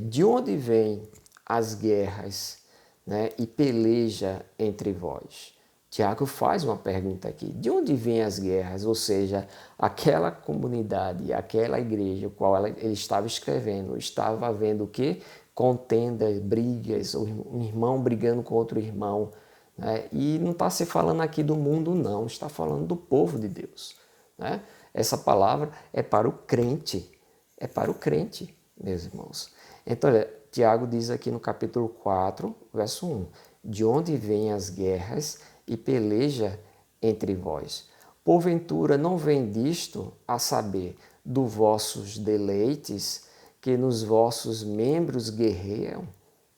Speaker 1: de onde vêm as guerras, né, e peleja entre vós. Tiago faz uma pergunta aqui, de onde vêm as guerras? Ou seja, aquela comunidade, aquela igreja, qual ele estava escrevendo, estava havendo o quê? Contendas, brigas, um irmão brigando com outro irmão, né? E não está se falando aqui do mundo, não, está falando do povo de Deus, né? Essa palavra é para o crente, meus irmãos. Então, Tiago diz aqui no capítulo 4, verso 1, de onde vêm as guerras e peleja entre vós? Porventura não vem disto, a saber, dos vossos deleites, que nos vossos membros guerreiam?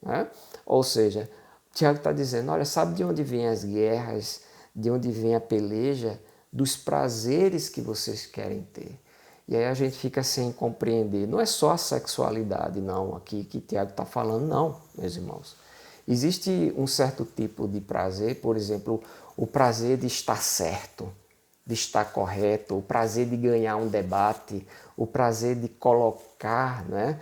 Speaker 1: Né? Ou seja, Tiago está dizendo, olha, sabe de onde vêm as guerras, de onde vem a peleja? Dos prazeres que vocês querem ter. E aí a gente fica sem compreender. Não é só a sexualidade, não, aqui que Tiago está falando, não, meus irmãos. Existe um certo tipo de prazer, por exemplo, o prazer de estar certo, de estar correto, o prazer de ganhar um debate, o prazer de colocar, né,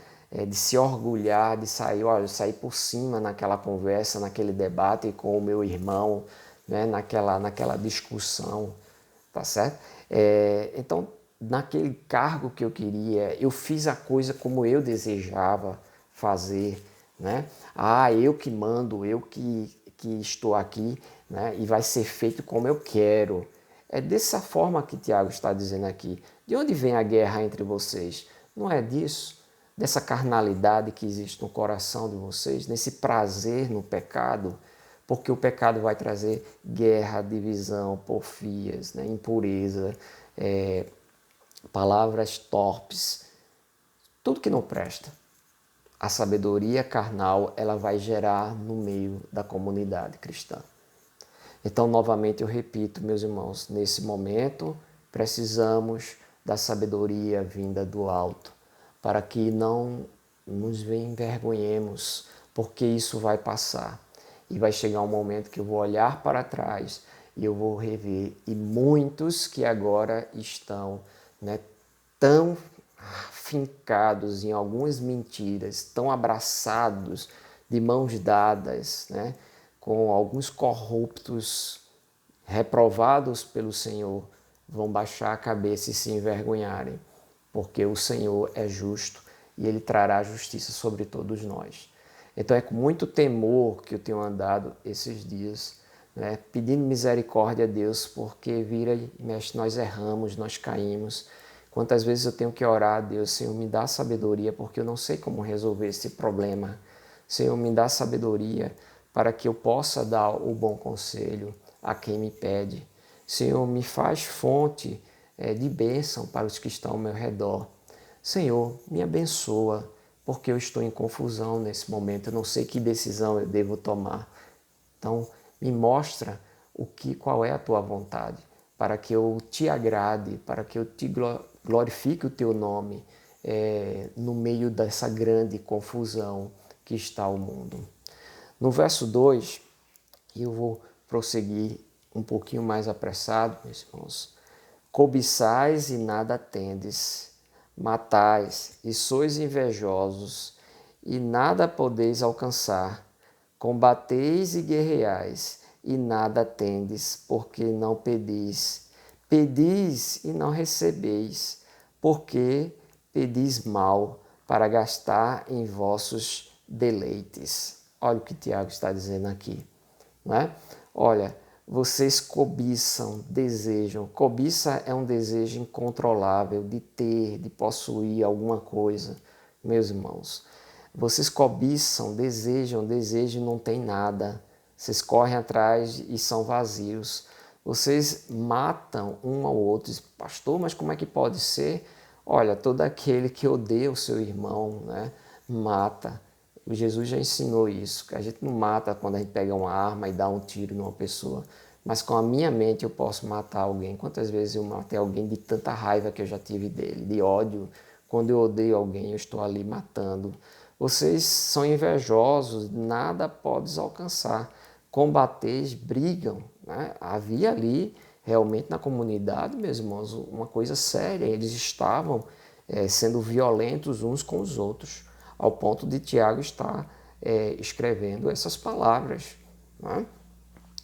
Speaker 1: de se orgulhar, de sair, olha, sair por cima naquela conversa, naquele debate com o meu irmão, né, naquela discussão. Tá certo? Então, naquele cargo que eu queria, eu fiz a coisa como eu desejava fazer, né? Eu que mando, eu que estou aqui, né? E vai ser feito como eu quero. É dessa forma que Tiago está dizendo aqui. De onde vem a guerra entre vocês? Não é disso? Dessa carnalidade que existe no coração de vocês, nesse prazer no pecado, porque o pecado vai trazer guerra, divisão, porfias, né? Impureza, palavras torpes, tudo que não presta. A sabedoria carnal ela vai gerar no meio da comunidade cristã. Então, novamente eu repito, meus irmãos, nesse momento precisamos da sabedoria vinda do alto, para que não nos envergonhemos, porque isso vai passar. E vai chegar um momento que eu vou olhar para trás e eu vou rever. E muitos que agora estão, né, tão fincados em algumas mentiras, tão abraçados de mãos dadas, né, com alguns corruptos reprovados pelo Senhor, vão baixar a cabeça e se envergonharem, porque o Senhor é justo e Ele trará justiça sobre todos nós. Então é com muito temor que eu tenho andado esses dias, né, pedindo misericórdia a Deus, porque vira e mexe, nós erramos, nós caímos. Quantas vezes eu tenho que orar a Deus, Senhor, me dá sabedoria, porque eu não sei como resolver esse problema. Senhor, me dá sabedoria para que eu possa dar o bom conselho a quem me pede. Senhor, me faz fonte de bênção para os que estão ao meu redor. Senhor, me abençoa, porque eu estou em confusão nesse momento, eu não sei que decisão eu devo tomar. Então, me mostra qual é a tua vontade, para que eu te agrade, para que eu te glorifique o teu nome no meio dessa grande confusão que está o mundo. No verso 2, eu vou prosseguir um pouquinho mais apressado, meus irmãos. Cobiçais e nada tendes, matais e sois invejosos e nada podeis alcançar. Combateis e guerreais e nada tendes, porque não pedis. Pedis e não recebeis, porque pedis mal para gastar em vossos deleites. Olha o que Tiago está dizendo aqui, não é? Olha, vocês cobiçam, desejam. Cobiça é um desejo incontrolável de ter, de possuir alguma coisa, meus irmãos. Vocês cobiçam, desejam e não tem nada. Vocês correm atrás e são vazios. Vocês matam um ao outro. Pastor, mas como é que pode ser? Olha, todo aquele que odeia o seu irmão, né, mata. Jesus já ensinou isso, que a gente não mata quando a gente pega uma arma e dá um tiro numa pessoa, mas com a minha mente eu posso matar alguém. Quantas vezes eu matei alguém de tanta raiva que eu já tive dele, de ódio? Quando eu odeio alguém, eu estou ali matando. Vocês são invejosos, nada podes alcançar. Combateis, brigam, né? Havia ali, realmente na comunidade, meus irmãos, uma coisa séria. Eles estavam sendo violentos uns com os outros, ao ponto de Tiago estar escrevendo essas palavras. Né?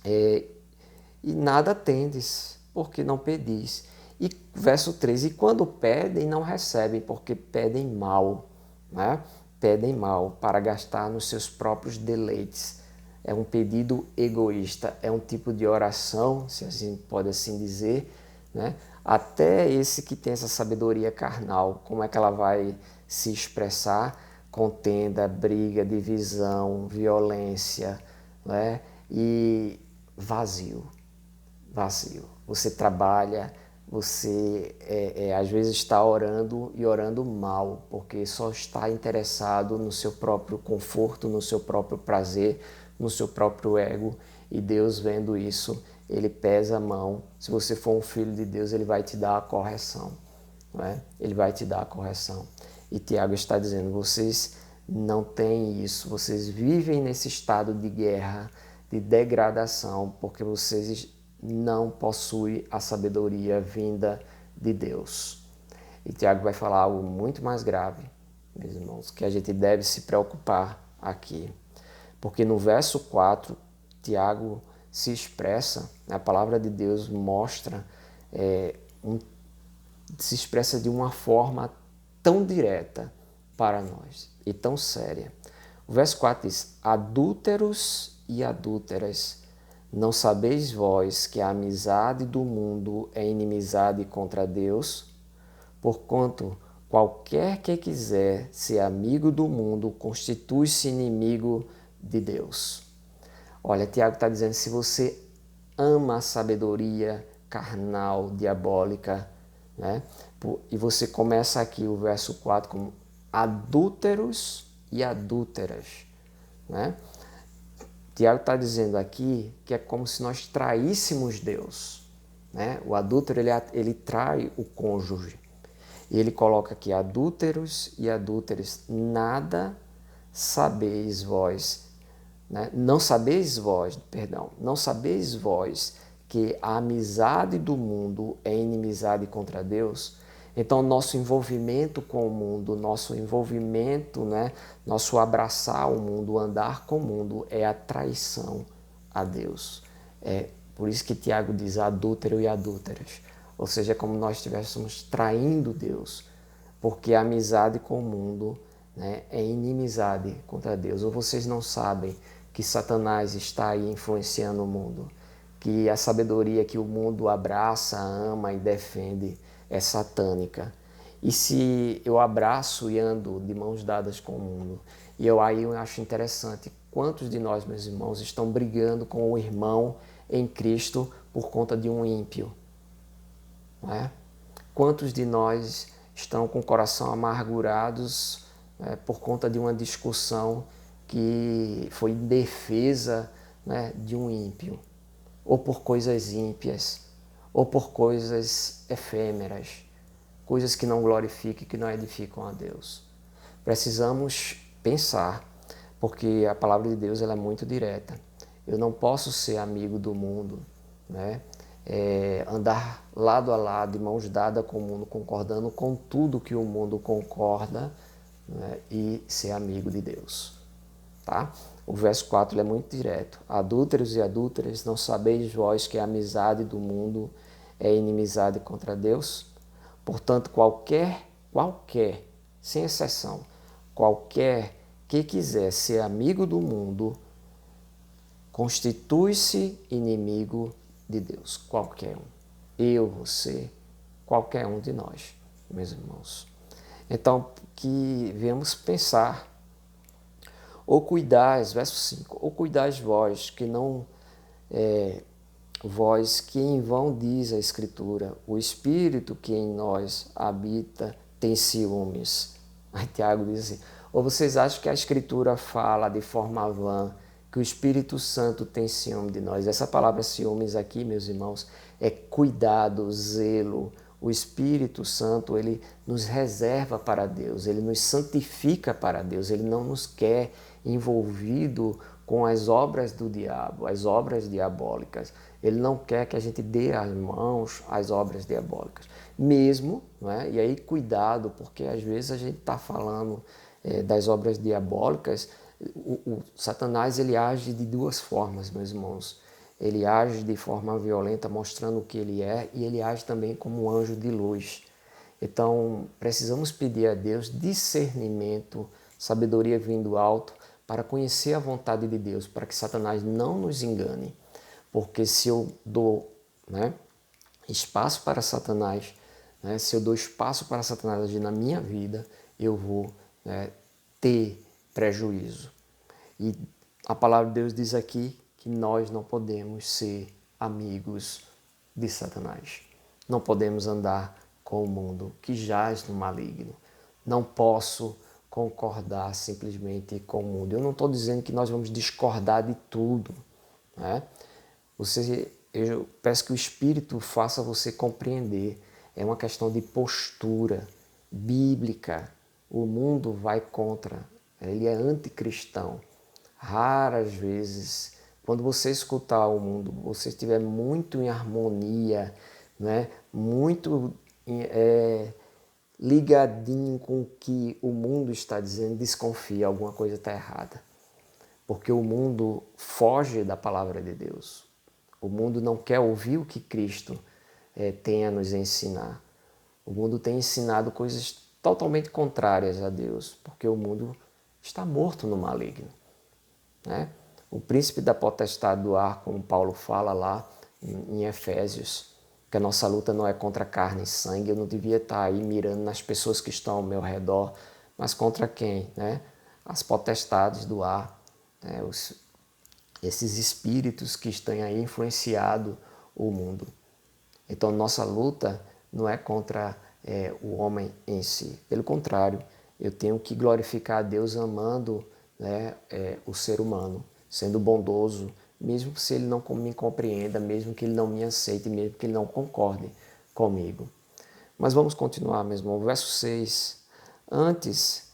Speaker 1: E nada tendes, porque não pedis. E verso 13, e quando pedem, não recebem, porque pedem mal. Né? Pedem mal para gastar nos seus próprios deleites. É um pedido egoísta, é um tipo de oração, se a gente pode assim dizer, né? Até esse que tem essa sabedoria carnal, como é que ela vai se expressar? Contenda, briga, divisão, violência, né? E vazio. Você trabalha, você às vezes está orando e orando mal, porque só está interessado no seu próprio conforto, no seu próprio prazer, no seu próprio ego, e Deus vendo isso, Ele pesa a mão. Se você for um filho de Deus, Ele vai te dar a correção, não é? Ele vai te dar a correção. E Tiago está dizendo, vocês não têm isso, vocês vivem nesse estado de guerra, de degradação, porque vocês não possuem a sabedoria vinda de Deus. E Tiago vai falar algo muito mais grave, meus irmãos, que a gente deve se preocupar aqui. Porque no verso 4, Tiago se expressa, a palavra de Deus mostra um se expressa de uma forma tão direta para nós e tão séria. O verso 4 diz: adúlteros e adúlteras, não sabeis vós que a amizade do mundo é inimizade contra Deus? Porquanto qualquer que quiser ser amigo do mundo constitui-se inimigo de Deus. Olha, Tiago está dizendo, se você ama a sabedoria carnal, diabólica, né? E você começa aqui o verso 4 como adúlteros e adúlteras, né? Tiago está dizendo aqui que é como se nós traíssemos Deus, né? O adúltero, ele trai o cônjuge. E ele coloca aqui adúlteros e adúlteras, nada sabeis vós, né? Não sabeis vós que a amizade do mundo é inimizade contra Deus? Então, nosso envolvimento com o mundo, nosso envolvimento, né, nosso abraçar o mundo, andar com o mundo, é a traição a Deus. É por isso que Tiago diz adúltero e adúlteras. Ou seja, é como nós estivéssemos traindo Deus, porque a amizade com o mundo, né, é inimizade contra Deus. Ou vocês não sabem que Satanás está aí influenciando o mundo, que a sabedoria que o mundo abraça, ama e defende é satânica. E se eu abraço e ando de mãos dadas com o mundo, aí eu acho interessante quantos de nós, meus irmãos, estão brigando com o irmão em Cristo por conta de um ímpio, não é? Quantos de nós estão com o coração amargurados, por conta de uma discussão que foi em defesa, né, de um ímpio, ou por coisas ímpias, ou por coisas efêmeras, coisas que não glorificam e que não edificam a Deus. Precisamos pensar, porque a palavra de Deus ela é muito direta. Eu não posso ser amigo do mundo, né? Andar lado a lado, de mãos dadas com o mundo, concordando com tudo que o mundo concorda, né? E ser amigo de Deus. Tá? O verso 4 é muito direto. Adúlteros e adúlteras, não sabeis vós que a amizade do mundo é inimizade contra Deus? Portanto, qualquer, sem exceção, qualquer que quiser ser amigo do mundo, constitui-se inimigo de Deus. Qualquer um. Eu, você, qualquer um de nós, meus irmãos. Então, que venhamos pensar. Ou cuidais, verso 5, ou cuidais vós, que não, vós que em vão diz a Escritura, o Espírito que em nós habita tem ciúmes. Aí Tiago diz assim, ou vocês acham que a Escritura fala de forma vã que o Espírito Santo tem ciúme de nós? Essa palavra ciúmes aqui, meus irmãos, é cuidado, zelo. O Espírito Santo, ele nos reserva para Deus, ele nos santifica para Deus, ele não nos quer envolvido com as obras do diabo, as obras diabólicas. Ele não quer que a gente dê as mãos às obras diabólicas. Mesmo, não é? E aí cuidado, porque às vezes a gente está falando das obras diabólicas, o Satanás ele age de duas formas, meus irmãos. Ele age de forma violenta, mostrando o que ele é, e ele age também como um anjo de luz. Então, precisamos pedir a Deus discernimento, sabedoria vindo alto, para conhecer a vontade de Deus, para que Satanás não nos engane. Porque se eu dou, né, espaço para Satanás, né, se eu dou espaço para Satanás agir na minha vida, eu vou, né, ter prejuízo. E a palavra de Deus diz aqui que nós não podemos ser amigos de Satanás. Não podemos andar com o mundo que jaz no maligno. Não posso concordar simplesmente com o mundo. Eu não estou dizendo que nós vamos discordar de tudo, né? Eu peço que o Espírito faça você compreender. É uma questão de postura bíblica. O mundo vai contra, ele é anticristão. Raras vezes, quando você escutar o mundo, você estiver muito em harmonia, né? Muito ligadinho com o que o mundo está dizendo, desconfia, alguma coisa está errada. Porque o mundo foge da palavra de Deus. O mundo não quer ouvir o que Cristo tem a nos ensinar. O mundo tem ensinado coisas totalmente contrárias a Deus, porque o mundo está morto no maligno, né? O príncipe da potestade do ar, como Paulo fala lá em Efésios, que a nossa luta não é contra carne e sangue. Eu não devia estar aí mirando nas pessoas que estão ao meu redor, mas contra quem, né? As potestades do ar, né? Esses espíritos que estão aí influenciado o mundo. Então, nossa luta não é contra o homem em si. Pelo contrário, eu tenho que glorificar a Deus amando, né, o ser humano, sendo bondoso, mesmo se ele não me compreenda, mesmo que ele não me aceite, mesmo que ele não concorde comigo. Mas vamos continuar, meu irmão. Verso 6. Antes,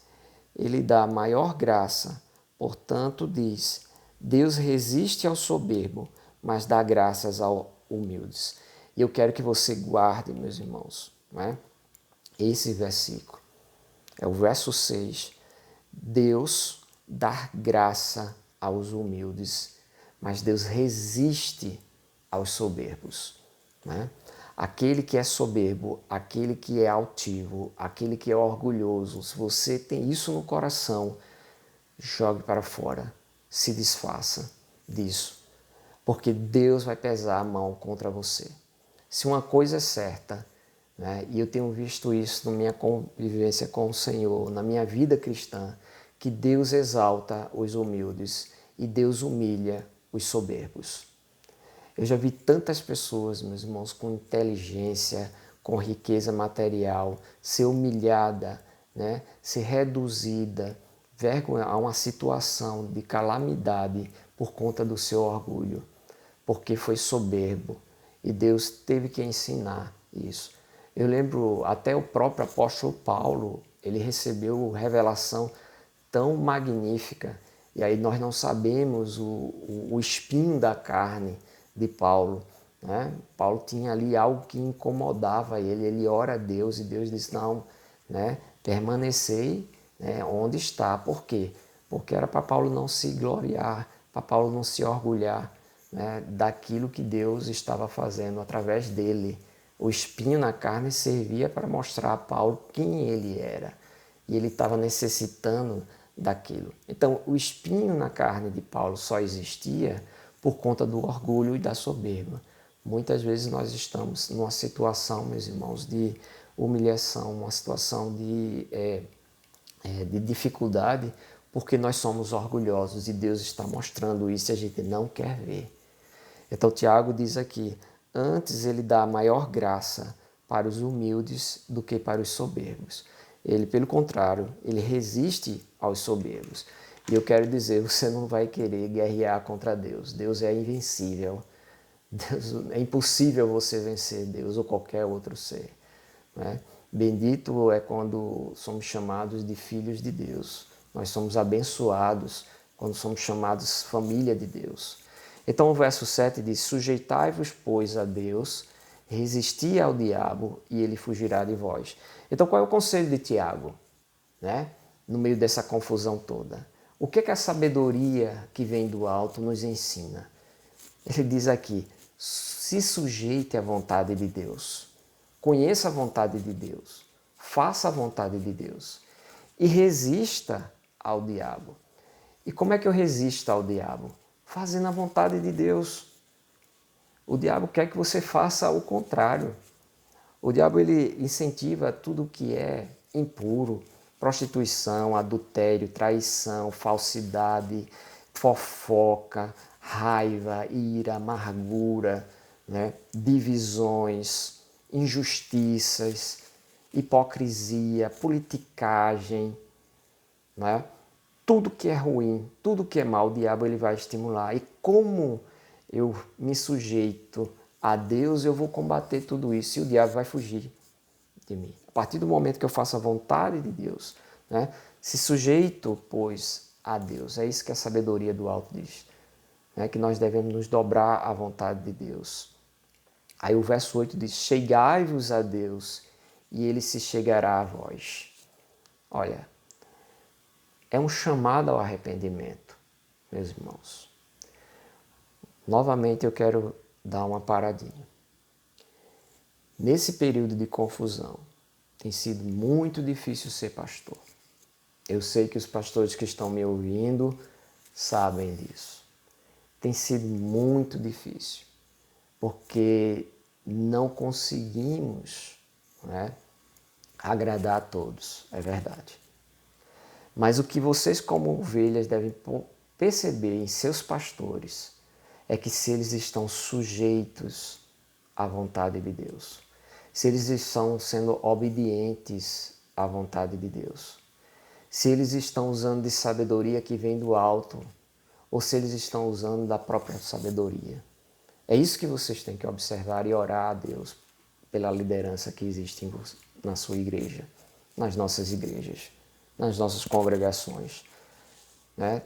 Speaker 1: ele dá maior graça, portanto diz, Deus resiste ao soberbo, mas dá graças aos humildes. E eu quero que você guarde, meus irmãos, né? Esse versículo. É o verso 6. Deus dá graça aos humildes, mas Deus resiste aos soberbos, né? Aquele que é soberbo, aquele que é altivo, aquele que é orgulhoso, se você tem isso no coração, jogue para fora, se desfaça disso, porque Deus vai pesar a mão contra você. Se uma coisa é certa, né, e eu tenho visto isso na minha convivência com o Senhor, na minha vida cristã, que Deus exalta os humildes e Deus humilha os soberbos. Eu já vi tantas pessoas, meus irmãos, com inteligência, com riqueza material, ser humilhada, né? Ser reduzida, a uma situação de calamidade por conta do seu orgulho, porque foi soberbo. E Deus teve que ensinar isso. Eu lembro até o próprio apóstolo Paulo, ele recebeu revelação tão magnífica, e aí nós não sabemos o espinho da carne de Paulo, né? Paulo tinha ali algo que incomodava ele ora a Deus e Deus disse, não, né? Permanecei, né, onde está. Por quê? Porque era para Paulo não se gloriar, para Paulo não se orgulhar, né, daquilo que Deus estava fazendo através dele. O espinho na carne servia para mostrar a Paulo quem ele era. E ele estava necessitando daquilo. Então, o espinho na carne de Paulo só existia por conta do orgulho e da soberba. Muitas vezes nós estamos numa situação, meus irmãos, de humilhação, uma situação de dificuldade, porque nós somos orgulhosos e Deus está mostrando isso e a gente não quer ver. Então, Tiago diz aqui, antes ele dá maior graça para os humildes do que para os soberbos. Ele, pelo contrário, ele resiste aos soberbos. E eu quero dizer, você não vai querer guerrear contra Deus. Deus é invencível. Deus, é impossível você vencer Deus ou qualquer outro ser, né? Bendito é quando somos chamados de filhos de Deus. Nós somos abençoados quando somos chamados família de Deus. Então o verso 7 diz, sujeitai-vos, pois, a Deus, resisti ao diabo e ele fugirá de vós. Então qual é o conselho de Tiago, né? No meio dessa confusão toda? O que a sabedoria que vem do alto nos ensina? Ele diz aqui, se sujeite à vontade de Deus. Conheça a vontade de Deus. Faça a vontade de Deus. E resista ao diabo. E como é que eu resisto ao diabo? Fazendo a vontade de Deus. O diabo quer que você faça o contrário. O diabo ele incentiva tudo que é impuro, prostituição, adultério, traição, falsidade, fofoca, raiva, ira, amargura, né? Divisões, injustiças, hipocrisia, politicagem, né? Tudo que é ruim, tudo que é mal, o diabo ele vai estimular. E como eu me sujeito a Deus, eu vou combater tudo isso e o diabo vai fugir de mim. A partir do momento que eu faço a vontade de Deus, né? Se sujeito, pois, a Deus. É isso que a sabedoria do alto diz, né? Que nós devemos nos dobrar à vontade de Deus. Aí o verso 8 diz, chegai-vos a Deus e ele se chegará a vós. Olha, é um chamado ao arrependimento, meus irmãos. Novamente eu quero dar uma paradinha. Nesse período de confusão, tem sido muito difícil ser pastor. Eu sei que os pastores que estão me ouvindo sabem disso. Tem sido muito difícil, porque não conseguimos, né, agradar a todos, é verdade. Mas o que vocês como ovelhas devem perceber em seus pastores é que se eles estão sujeitos à vontade de Deus, se eles estão sendo obedientes à vontade de Deus, se eles estão usando de sabedoria que vem do alto, ou se eles estão usando da própria sabedoria. É isso que vocês têm que observar e orar a Deus pela liderança que existe na sua igreja, nas nossas igrejas, nas nossas congregações, né?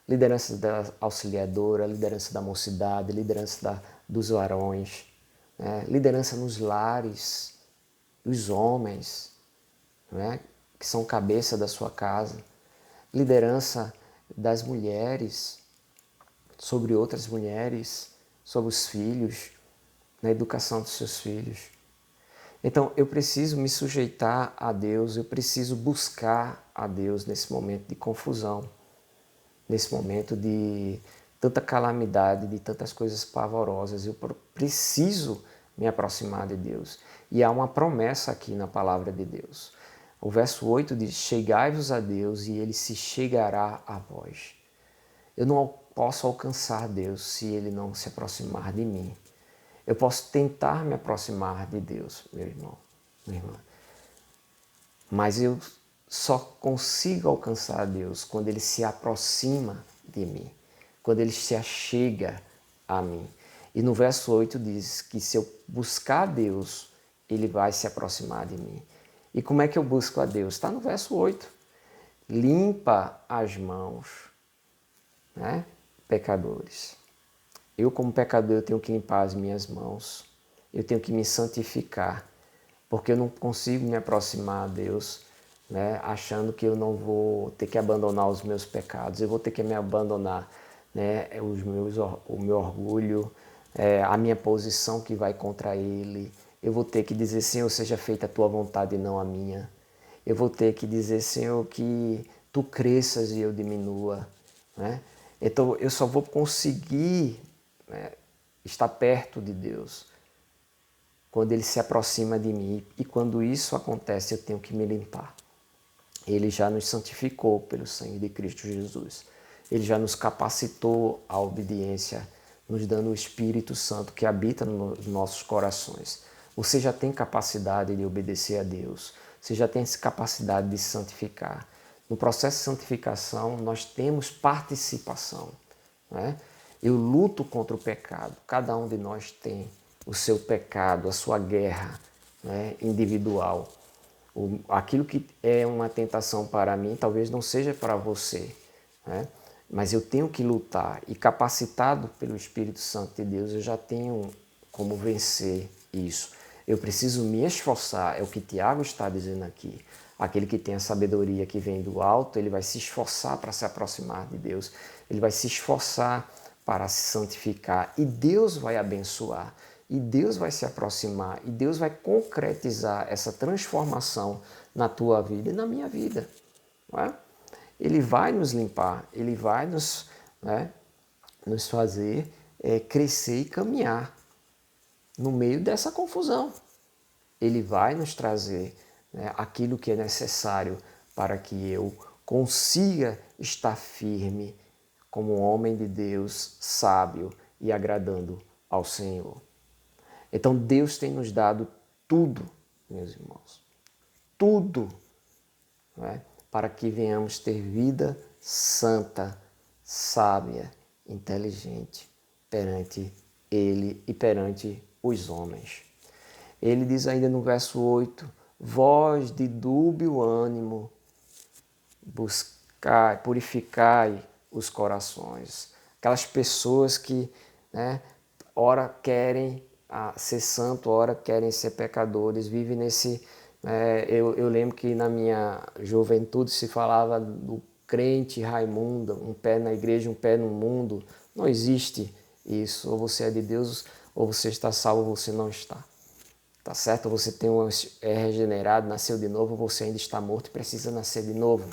Speaker 1: Liderança da auxiliadora, liderança da mocidade, liderança dos varões, né? Liderança nos lares, dos homens, né? Que são cabeça da sua casa, liderança das mulheres sobre outras mulheres, sobre os filhos, na educação dos seus filhos. Então, eu preciso me sujeitar a Deus, eu preciso buscar a Deus nesse momento de confusão, nesse momento de tanta calamidade, de tantas coisas pavorosas. Eu preciso me aproximar de Deus. E há uma promessa aqui na palavra de Deus. O verso 8 diz: chegai-vos a Deus e Ele se chegará a vós. Eu não posso alcançar Deus se Ele não se aproximar de mim. Eu posso tentar me aproximar de Deus, meu irmão, minha irmã. Mas eu só consigo alcançar Deus quando Ele se aproxima de mim, quando Ele se achega a mim. E no verso 8 diz que se eu buscar Deus, Ele vai se aproximar de mim. E como é que eu busco a Deus? Está no verso 8. Limpa as mãos, né, pecadores. Eu, como pecador, eu tenho que limpar as minhas mãos. Eu tenho que me santificar, porque eu não consigo me aproximar a Deus, né, achando que eu não vou ter que abandonar os meus pecados. Eu vou ter que me abandonar, né, o meu orgulho, a minha posição que vai contra Ele. Eu vou ter que dizer: Senhor, seja feita a Tua vontade e não a minha. Eu vou ter que dizer: Senhor, que Tu cresças e eu diminua, né? Então, eu só vou conseguir, né, estar perto de Deus quando Ele se aproxima de mim. E quando isso acontece, eu tenho que me limpar. Ele já nos santificou pelo sangue de Cristo Jesus. Ele já nos capacitou à obediência, nos dando o Espírito Santo que habita nos nossos corações. Você já tem capacidade de obedecer a Deus. Você já tem essa capacidade de santificar. No processo de santificação, nós temos participação, né? Eu luto contra o pecado. Cada um de nós tem o seu pecado, a sua guerra, né, individual. Aquilo que é uma tentação para mim, talvez não seja para você, né? Mas eu tenho que lutar, e capacitado pelo Espírito Santo de Deus, eu já tenho como vencer isso. Eu preciso me esforçar, é o que Tiago está dizendo aqui. Aquele que tem a sabedoria que vem do alto, ele vai se esforçar para se aproximar de Deus, ele vai se esforçar para se santificar, e Deus vai abençoar, e Deus vai se aproximar, e Deus vai concretizar essa transformação na tua vida e na minha vida, não é? Ele vai nos limpar, Ele vai nos, né, nos fazer crescer e caminhar no meio dessa confusão. Ele vai nos trazer, né, aquilo que é necessário para que eu consiga estar firme como um homem de Deus, sábio e agradando ao Senhor. Então Deus tem nos dado tudo, meus irmãos, tudo, né, para que venhamos ter vida santa, sábia, inteligente perante Ele e perante os homens. Ele diz ainda no verso 8, vós de dúbio ânimo, buscai, purificai os corações. Aquelas pessoas que, né, ora querem ser santo, ora querem ser pecadores, vivem nesse... eu lembro que na minha juventude se falava do crente Raimundo, um pé na igreja, um pé no mundo. Não existe isso. Ou você é de Deus, ou você está salvo, ou você não está. Tá certo? Você é regenerado, nasceu de novo, você ainda está morto e precisa nascer de novo.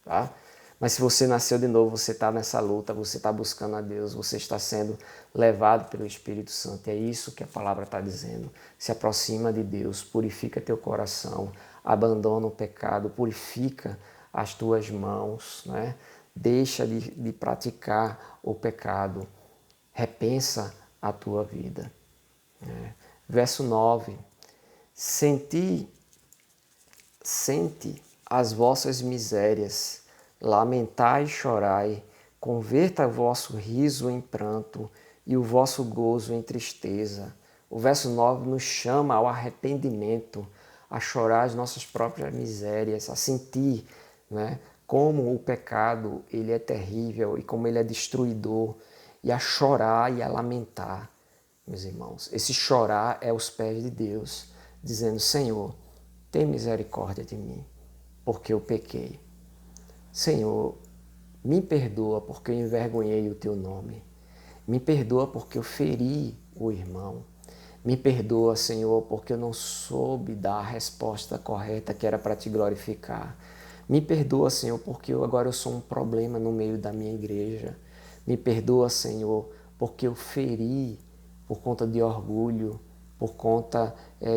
Speaker 1: Tá? Mas se você nasceu de novo, você está nessa luta, você está buscando a Deus, você está sendo levado pelo Espírito Santo. É isso que a palavra está dizendo. Se aproxima de Deus, purifica teu coração, abandona o pecado, purifica as tuas mãos, né? Deixa de praticar o pecado, repensa a tua vida. Né? Verso 9. Sente as vossas misérias, lamentai e chorai, converta o vosso riso em pranto e o vosso gozo em tristeza. O verso 9 nos chama ao arrependimento, a chorar as nossas próprias misérias, a sentir, né, como o pecado ele é terrível e como ele é destruidor, e a chorar e a lamentar, meus irmãos. Esse chorar é aos pés de Deus, dizendo: Senhor, tem misericórdia de mim, porque eu pequei. Senhor, me perdoa porque eu envergonhei o teu nome. Me perdoa porque eu feri o irmão. Me perdoa, Senhor, porque eu não soube dar a resposta correta que era para te glorificar. Me perdoa, Senhor, porque agora eu sou um problema no meio da minha igreja. Me perdoa, Senhor, porque eu feri por conta de orgulho, por conta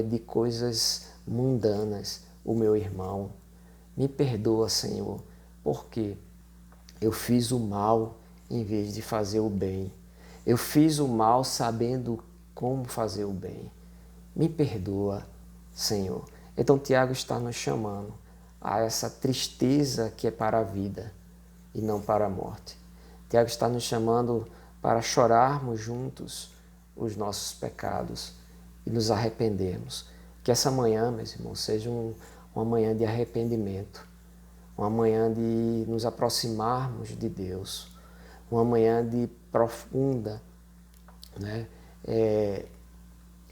Speaker 1: de coisas mundanas o meu irmão. Me perdoa, Senhor, porque eu fiz o mal em vez de fazer o bem. Eu fiz o mal sabendo como fazer o bem. Me perdoa, Senhor. Então Tiago está nos chamando a essa tristeza que é para a vida e não para a morte. Tiago está nos chamando para chorarmos juntos os nossos pecados e nos arrependermos. Que essa manhã, meus irmãos, seja uma manhã de arrependimento, uma manhã de nos aproximarmos de Deus, uma manhã de profunda, né,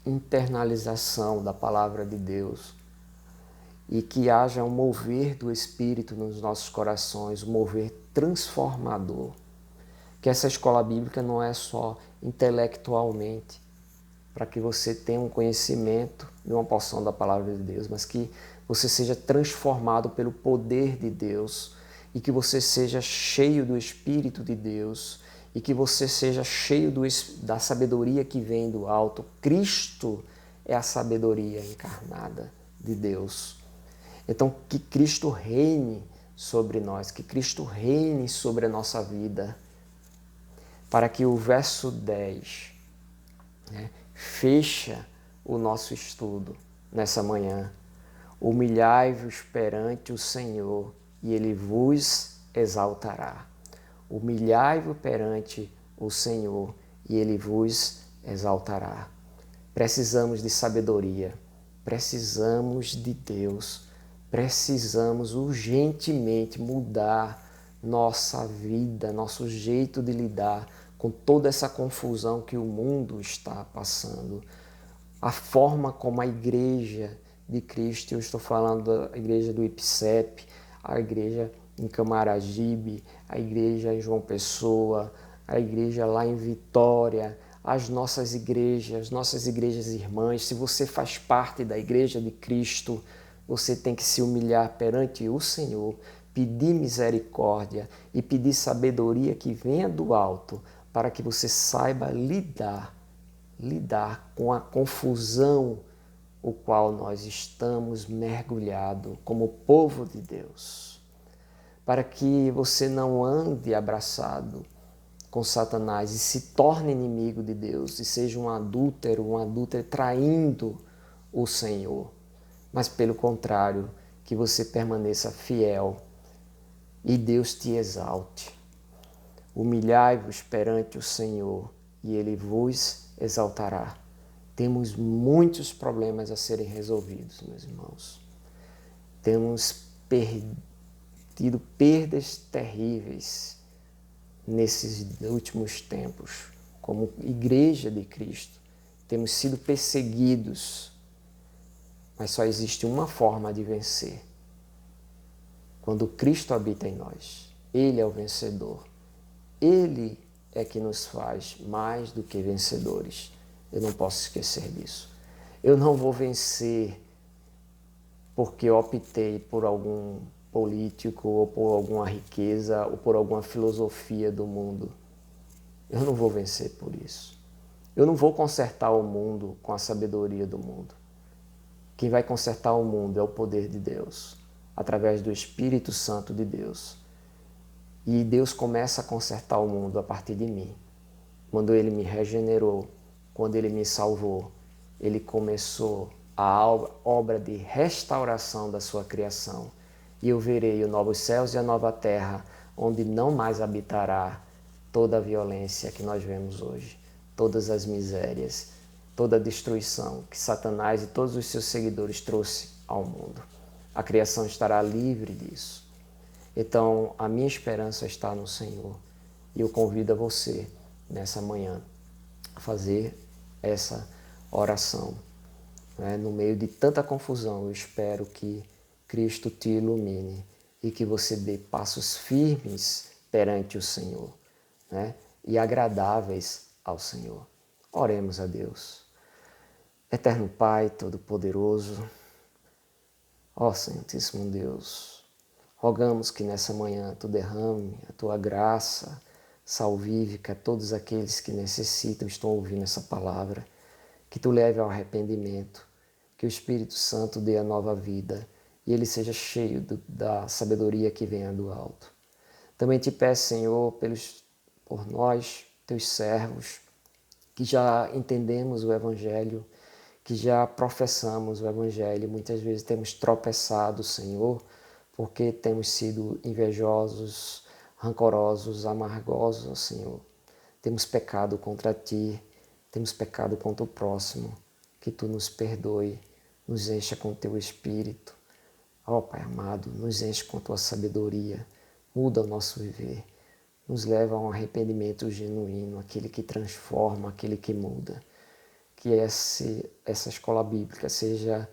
Speaker 1: internalização da palavra de Deus, e que haja um mover do Espírito nos nossos corações, um mover transformador. Que essa escola bíblica não é só intelectualmente, para que você tenha um conhecimento de uma porção da palavra de Deus, mas que você seja transformado pelo poder de Deus e que você seja cheio do Espírito de Deus e que você seja cheio da sabedoria que vem do alto. Cristo é a sabedoria encarnada de Deus. Então, que Cristo reine sobre nós, que Cristo reine sobre a nossa vida, para que o verso 10, né, fecha o nosso estudo nessa manhã. Humilhai-vos perante o Senhor e Ele vos exaltará. Humilhai-vos perante o Senhor e Ele vos exaltará. Precisamos de sabedoria, precisamos de Deus, precisamos urgentemente mudar nossa vida, nosso jeito de lidar com toda essa confusão que o mundo está passando. A forma como a igreja de Cristo, eu estou falando da igreja do IPSEP, a igreja em Camaragibe, a igreja em João Pessoa, a igreja lá em Vitória, as nossas igrejas irmãs. Se você faz parte da igreja de Cristo, você tem que se humilhar perante o Senhor, pedir misericórdia e pedir sabedoria que venha do alto, para que você saiba lidar com a confusão o qual nós estamos mergulhados como povo de Deus. Para que você não ande abraçado com Satanás e se torne inimigo de Deus e seja um adúltero traindo o Senhor. Mas pelo contrário, que você permaneça fiel e Deus te exalte. Humilhai-vos perante o Senhor e Ele vos exaltará. Temos muitos problemas a serem resolvidos, meus irmãos. Temos tido perdas terríveis nesses últimos tempos, como igreja de Cristo. Temos sido perseguidos, mas só existe uma forma de vencer. Quando Cristo habita em nós, Ele é o vencedor. Ele é que nos faz mais do que vencedores. Eu não posso esquecer disso. Eu não vou vencer porque optei por algum político ou por alguma riqueza ou por alguma filosofia do mundo. Eu não vou vencer por isso. Eu não vou consertar o mundo com a sabedoria do mundo. Quem vai consertar o mundo é o poder de Deus, através do Espírito Santo de Deus. E Deus começa a consertar o mundo a partir de mim. Quando Ele me regenerou, quando Ele me salvou, Ele começou a obra de restauração da sua criação. E eu verei os novos céus e a nova terra, onde não mais habitará toda a violência que nós vemos hoje, todas as misérias, toda a destruição que Satanás e todos os seus seguidores trouxe ao mundo. A criação estará livre disso. Então, a minha esperança está no Senhor. E eu convido a você, nessa manhã, a fazer essa oração. No meio de tanta confusão, eu espero que Cristo te ilumine e que você dê passos firmes perante o Senhor, e agradáveis ao Senhor. Oremos a Deus. Eterno Pai, Todo-Poderoso, ó Santíssimo Deus, rogamos que nessa manhã Tu derrame a Tua graça salvífica a todos aqueles que necessitam, estão ouvindo essa palavra, que Tu leve ao arrependimento, que o Espírito Santo dê a nova vida e ele seja cheio da sabedoria que venha do alto. Também te peço, Senhor, por nós, Teus servos, que já entendemos o Evangelho, que já professamos o Evangelho, muitas vezes temos tropeçado, Senhor, porque temos sido invejosos, rancorosos, amargosos, Senhor. Temos pecado contra Ti, temos pecado contra o próximo. Que Tu nos perdoe, nos encha com Teu Espírito. Ó Pai amado, nos enche com Tua sabedoria, muda o nosso viver, nos leva a um arrependimento genuíno, aquele que transforma, aquele que muda. Que essa escola bíblica seja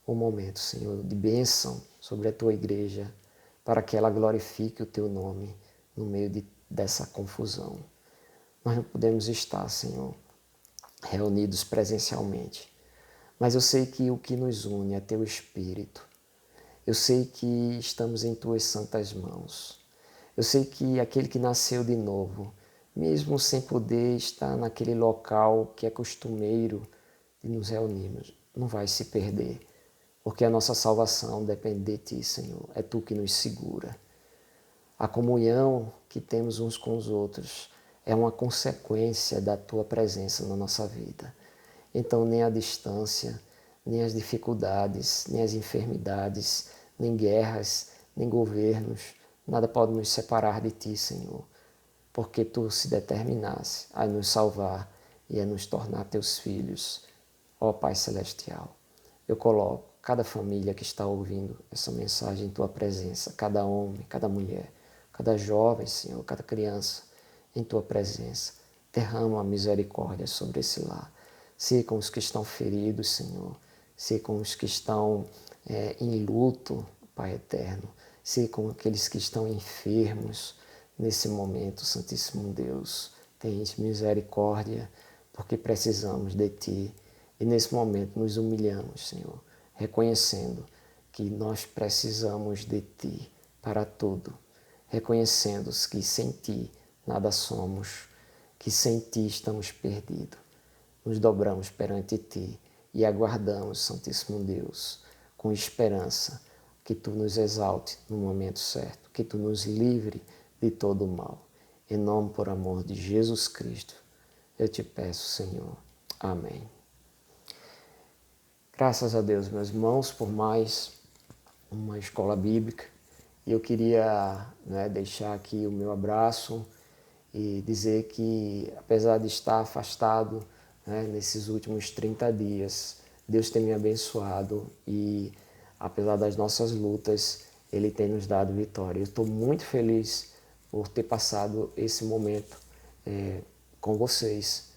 Speaker 1: um momento, Senhor, de bênção sobre a Tua igreja, para que ela glorifique o Teu nome no meio dessa confusão. Nós não podemos estar, Senhor, reunidos presencialmente, mas eu sei que o que nos une é Teu Espírito. Eu sei que estamos em Tuas santas mãos. Eu sei que aquele que nasceu de novo, mesmo sem poder estar naquele local que é costumeiro de nos reunirmos, não vai se perder, porque a nossa salvação depende de Ti, Senhor. É Tu que nos segura. A comunhão que temos uns com os outros é uma consequência da Tua presença na nossa vida. Então, nem a distância, nem as dificuldades, nem as enfermidades, nem guerras, nem governos, nada pode nos separar de Ti, Senhor, porque Tu se determinasse a nos salvar e a nos tornar Teus filhos. Ó Pai Celestial, eu coloco cada família que está ouvindo essa mensagem em Tua presença, cada homem, cada mulher, cada jovem, Senhor, cada criança em Tua presença. Derrama a misericórdia sobre esse lar. Se com os que estão feridos, Senhor, se com os que estão em luto, Pai eterno, se com aqueles que estão enfermos nesse momento, Santíssimo Deus, tens misericórdia, porque precisamos de Ti. E nesse momento nos humilhamos, Senhor, reconhecendo que nós precisamos de Ti para tudo, reconhecendo que sem Ti nada somos, que sem Ti estamos perdidos. Nos dobramos perante Ti e aguardamos, Santíssimo Deus, com esperança, que Tu nos exalte no momento certo, que Tu nos livre de todo o mal. Em nome, por amor de Jesus Cristo, eu te peço, Senhor. Amém. Graças a Deus, meus irmãos, por mais uma escola bíblica. E eu queria deixar aqui o meu abraço e dizer que, apesar de estar afastado nesses últimos 30 dias, Deus tem me abençoado e, apesar das nossas lutas, Ele tem nos dado vitória. Eu estou muito feliz por ter passado esse momento com vocês.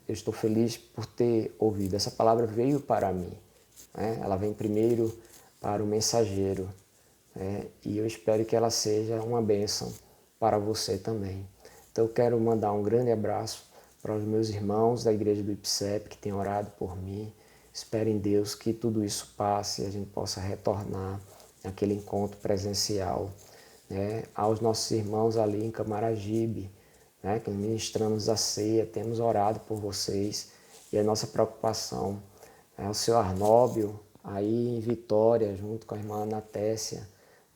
Speaker 1: Eu estou feliz por ter ouvido. Essa palavra veio para mim. Ela vem primeiro para o mensageiro. E eu espero que ela seja uma bênção para você também. Então eu quero mandar um grande abraço para os meus irmãos da igreja do IPSEP que têm orado por mim. Espero em Deus que tudo isso passe e a gente possa retornar àquele encontro presencial, né? Aos nossos irmãos ali em Camaragibe, né? Que ministramos a ceia, temos orado por vocês e a nossa preocupação é o seu Arnóbio aí em Vitória, junto com a irmã Anatécia,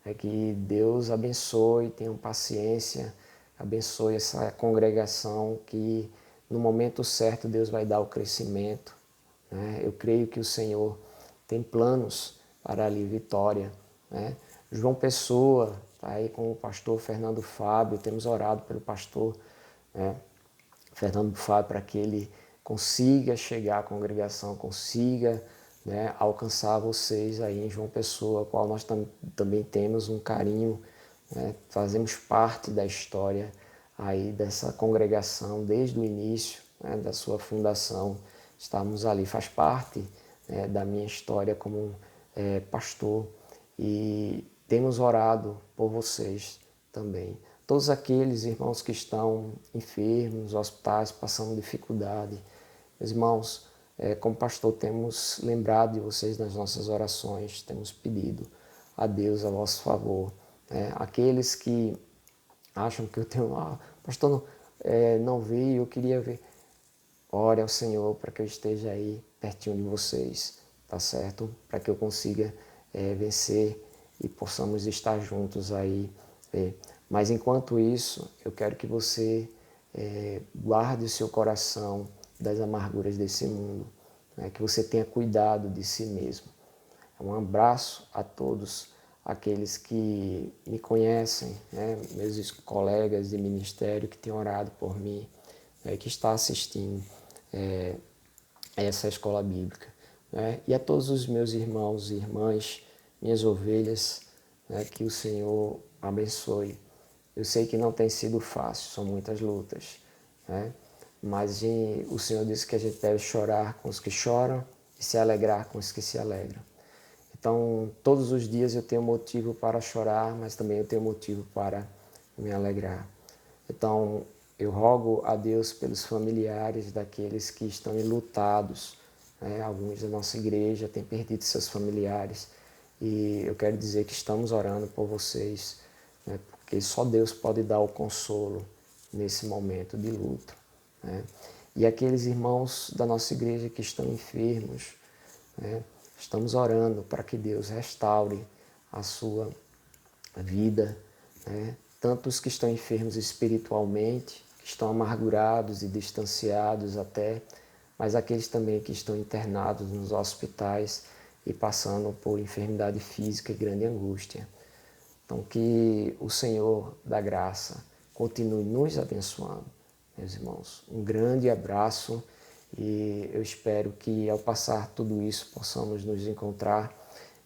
Speaker 1: é que Deus abençoe, tenham paciência, abençoe essa congregação que no momento certo Deus vai dar o crescimento, né? Eu creio que o Senhor tem planos para ali Vitória, né? João Pessoa está aí com o pastor Fernando Fábio, temos orado pelo pastor, né, Fernando Fábio para que ele consiga chegar à congregação, consiga, né, alcançar vocês aí em João Pessoa, qual nós também temos um carinho, né, fazemos parte da história aí dessa congregação desde o início, né, da sua fundação, estamos ali, faz parte, né, da minha história como pastor e temos orado por vocês também. Todos aqueles irmãos que estão enfermos, nos hospitais, passando dificuldade. Meus irmãos, como pastor, temos lembrado de vocês nas nossas orações, temos pedido a Deus a vosso favor. Aqueles que acham que eu tenho, pastor, não vi, eu queria ver. Ore ao Senhor para que eu esteja aí pertinho de vocês, tá certo? Para que eu consiga vencer e possamos estar juntos aí. Mas enquanto isso, eu quero que você guarde o seu coração das amarguras desse mundo, né? Que você tenha cuidado de si mesmo. Um abraço a todos aqueles que me conhecem, né? Meus colegas de ministério que têm orado por mim, que está assistindo essa escola bíblica, né? E a todos os meus irmãos e irmãs, minhas ovelhas, né? Que o Senhor abençoe. Eu sei que não tem sido fácil, são muitas lutas, né? Mas o Senhor disse que a gente deve chorar com os que choram e se alegrar com os que se alegram. Então, todos os dias eu tenho motivo para chorar, mas também eu tenho motivo para me alegrar. Então, eu rogo a Deus pelos familiares daqueles que estão enlutados, né? Alguns da nossa igreja têm perdido seus familiares e eu quero dizer que estamos orando por vocês, né? Porque só Deus pode dar o consolo nesse momento de luto, né? E aqueles irmãos da nossa igreja que estão enfermos, né? Estamos orando para que Deus restaure a sua vida, né? Tanto os que estão enfermos espiritualmente, que estão amargurados e distanciados até, mas aqueles também que estão internados nos hospitais e passando por enfermidade física e grande angústia. Então, que o Senhor da graça continue nos abençoando, meus irmãos. Um grande abraço e eu espero que ao passar tudo isso possamos nos encontrar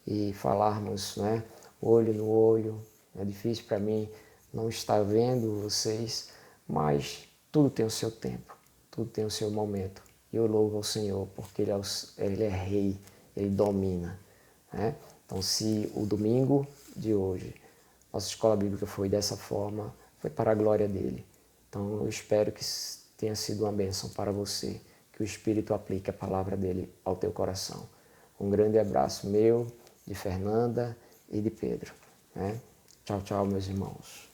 Speaker 1: e falarmos, né, olho no olho. É difícil para mim não estar vendo vocês, mas tudo tem o seu tempo, tudo tem o seu momento. E eu louvo ao Senhor porque Ele é Rei, Ele domina, né? Então, se o domingo de hoje nossa escola bíblica foi dessa forma, foi para a glória dele. Então, eu espero que tenha sido uma bênção para você, que o Espírito aplique a palavra dele ao teu coração. Um grande abraço meu, de Fernanda e de Pedro, né? Tchau, tchau, meus irmãos.